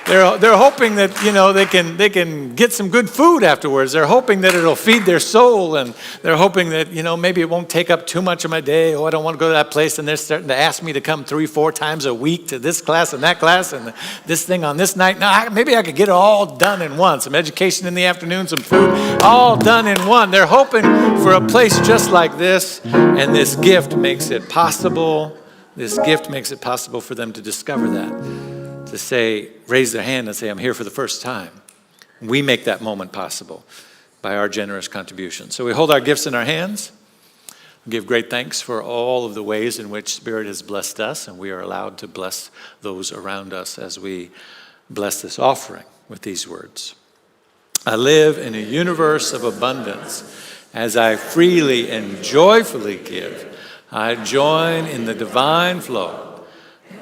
they're hoping that, you know, they can get some good food afterwards. They're hoping that it'll feed their soul, and they're hoping that, you know, maybe it won't take up too much of my day. Oh, I don't want to go to that place, and they're starting to ask me to come 3-4 times a week to this class and that class and this thing on this night. Now, maybe I could get it all done in one. Some education in the afternoon, some food, all done in one. They're hoping for a place just like this, and this gift makes it possible. This gift makes it possible for them to discover that. To say, raise their hand and say, I'm here for the first time. We make that moment possible by our generous contribution. So we hold our gifts in our hands. We give great thanks for all of the ways in which Spirit has blessed us, and we are allowed to bless those around us as we bless this offering with these words. I live in a universe of abundance. As I freely and joyfully give, I join in the divine flow.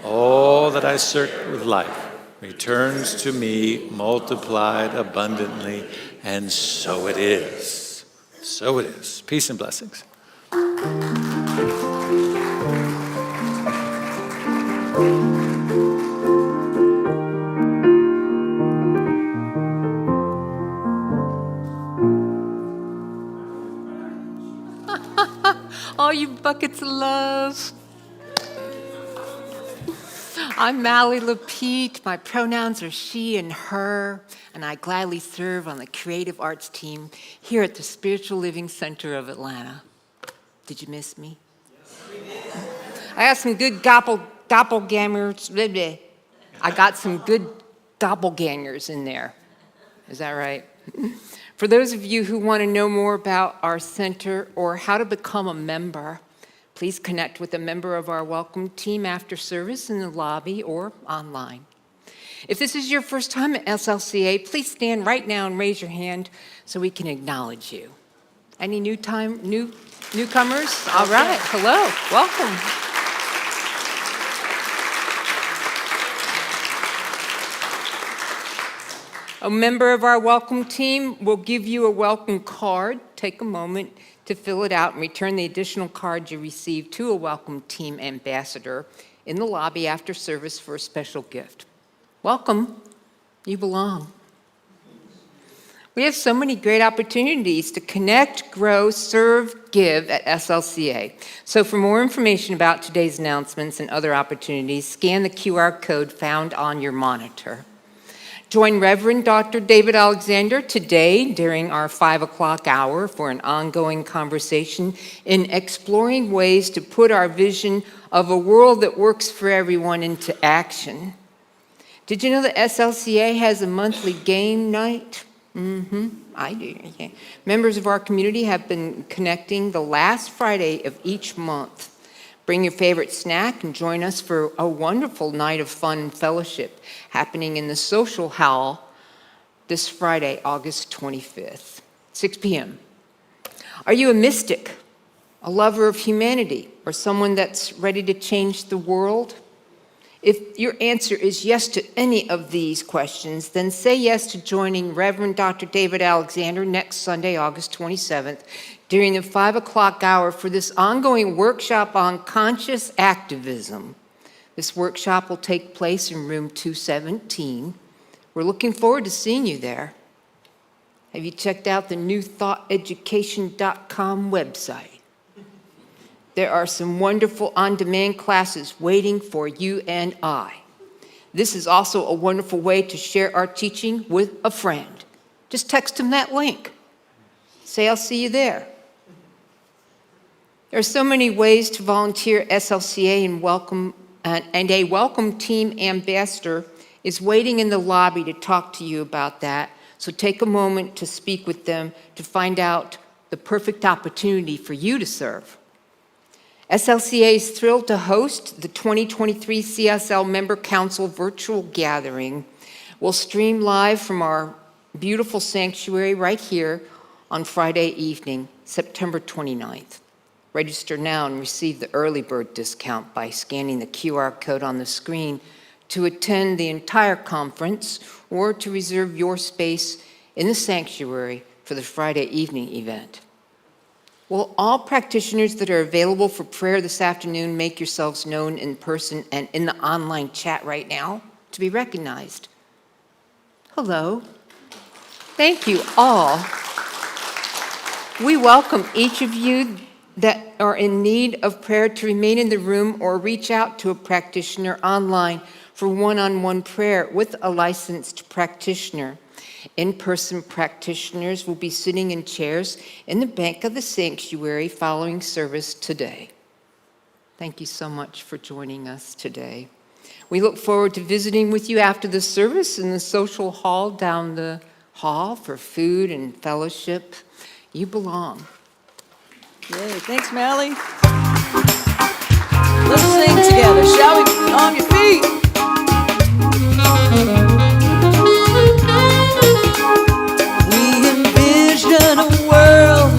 All that I search with life returns to me multiplied abundantly, and so it is. So it is. Peace and blessings. All you buckets of love. I'm Mally Lapitte. My pronouns are she and her, and I gladly serve on the creative arts team here at the Spiritual Living Center of Atlanta. Did you miss me? Yes, we did. I got some good doppelgangers. Blah, blah. I got some good doppelgangers in there. Is that right? For those of you who want to know more about our center or how to become a member, please connect with a member of our welcome team after service in the lobby or online. If this is your first time at SLCA, please stand right now and raise your hand so we can acknowledge you. Any newcomers? All right, hello, welcome. A member of our welcome team will give you a welcome card. Take a moment to fill it out and return the additional card you received to a welcome team ambassador in the lobby after service for a special gift. Welcome, you belong. We have so many great opportunities to connect, grow, serve, give at SLCA. So for more information about today's announcements and other opportunities, scan the QR code found on your monitor. Join Reverend Dr. David Alexander today during our 5 o'clock hour for an ongoing conversation in exploring ways to put our vision of a world that works for everyone into action. Did you know that SLCA has a monthly game night? I do. Yeah. Members of our community have been connecting the last Friday of each month. Bring your favorite snack and join us for a wonderful night of fun and fellowship happening in the social hall this Friday, August 25th, 6 p.m. Are you a mystic, a lover of humanity, or someone that's ready to change the world? If your answer is yes to any of these questions, then say yes to joining Reverend Dr. David Alexander next Sunday, August 27th, during the 5 o'clock hour for this ongoing workshop on conscious activism. This workshop will take place in room 217. We're looking forward to seeing you there. Have you checked out the newthoughtheducation.com website? There are some wonderful on-demand classes waiting for you and I. This is also a wonderful way to share our teaching with a friend. Just text them that link. Say, I'll see you there. There are so many ways to volunteer SLCA and a welcome team ambassador is waiting in the lobby to talk to you about that. So take a moment to speak with them to find out the perfect opportunity for you to serve. SLCA is thrilled to host the 2023 CSL Member Council virtual gathering. We'll stream live from our beautiful sanctuary right here on Friday evening, September 29th. Register now and receive the early bird discount by scanning the QR code on the screen to attend the entire conference or to reserve your space in the sanctuary for the Friday evening event. Will all practitioners that are available for prayer this afternoon make yourselves known in person and in the online chat right now to be recognized? Hello. Thank you all. We welcome each of you that are in need of prayer to remain in the room or reach out to a practitioner online for one-on-one prayer with a licensed practitioner. In-person practitioners will be sitting in chairs in the back of the sanctuary following service today. Thank you so much for joining us today. We look forward to visiting with you after the service in the social hall down the hall for food and fellowship. You belong. Yay, thanks, Mally. Let's sing together, shall we? On your feet. A world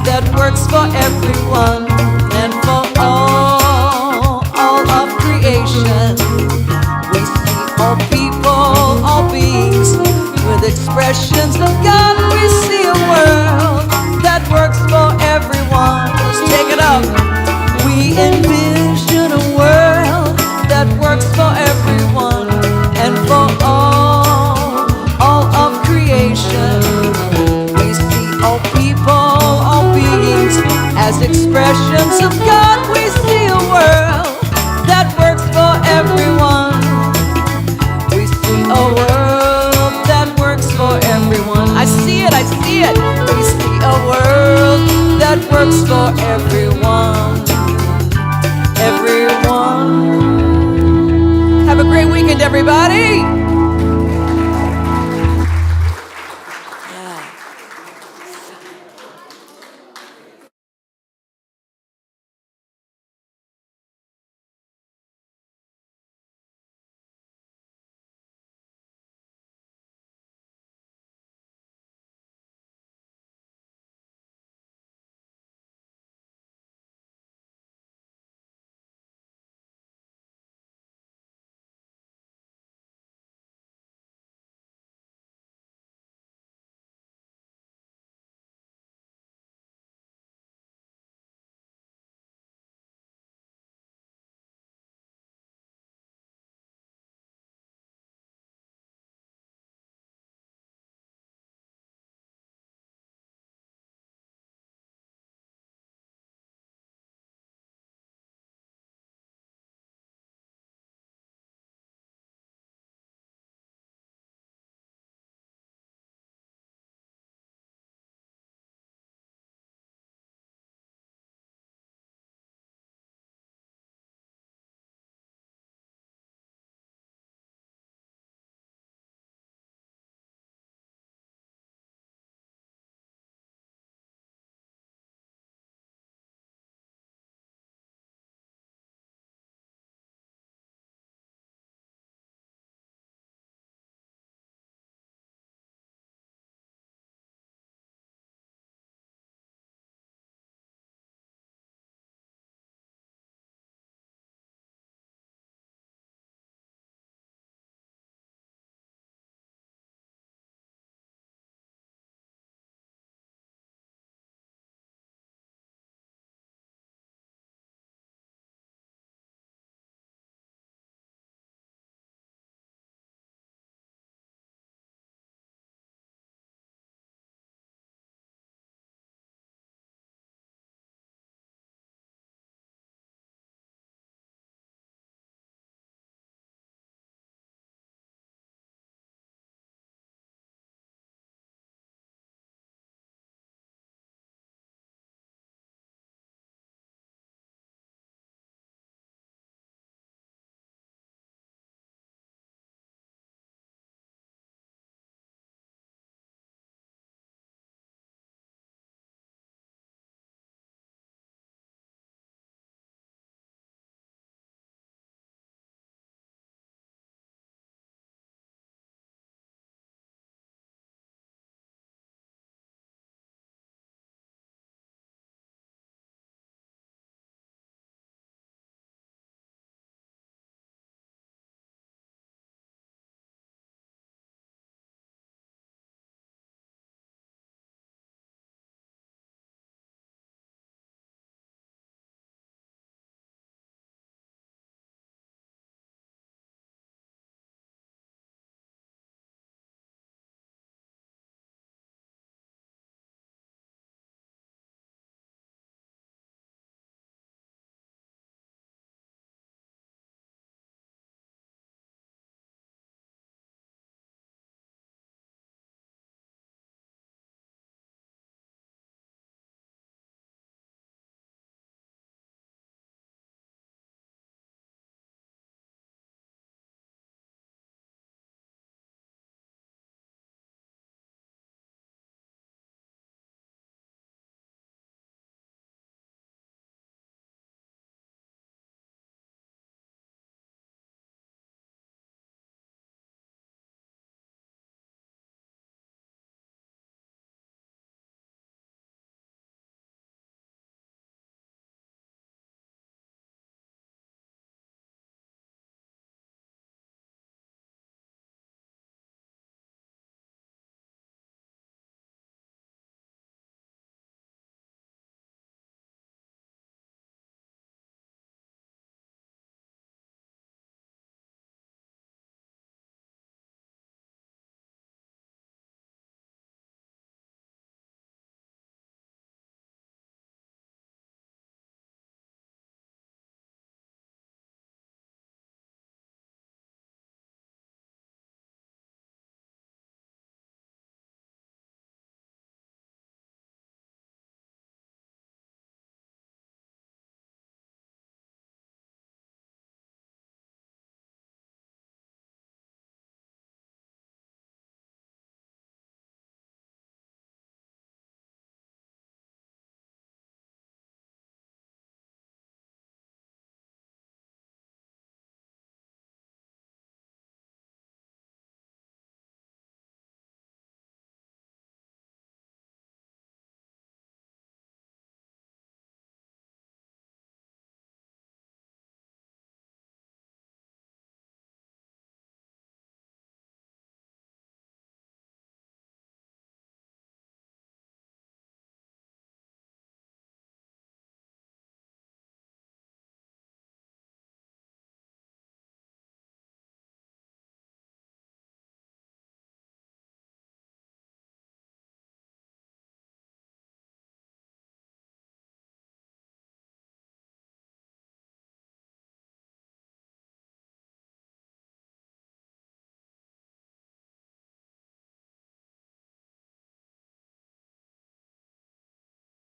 that works for everyone and for all of creation. We see all people, all beings with expressions of God. We see a world that works for everyone. Let's take it up. We envision a world that works for everyone and for all of creation. All people, all beings, as expressions of God, we see a world that works for everyone. We see a world that works for everyone. I see it, I see it. We see a world that works for everyone. Everyone. Have a great weekend, everybody.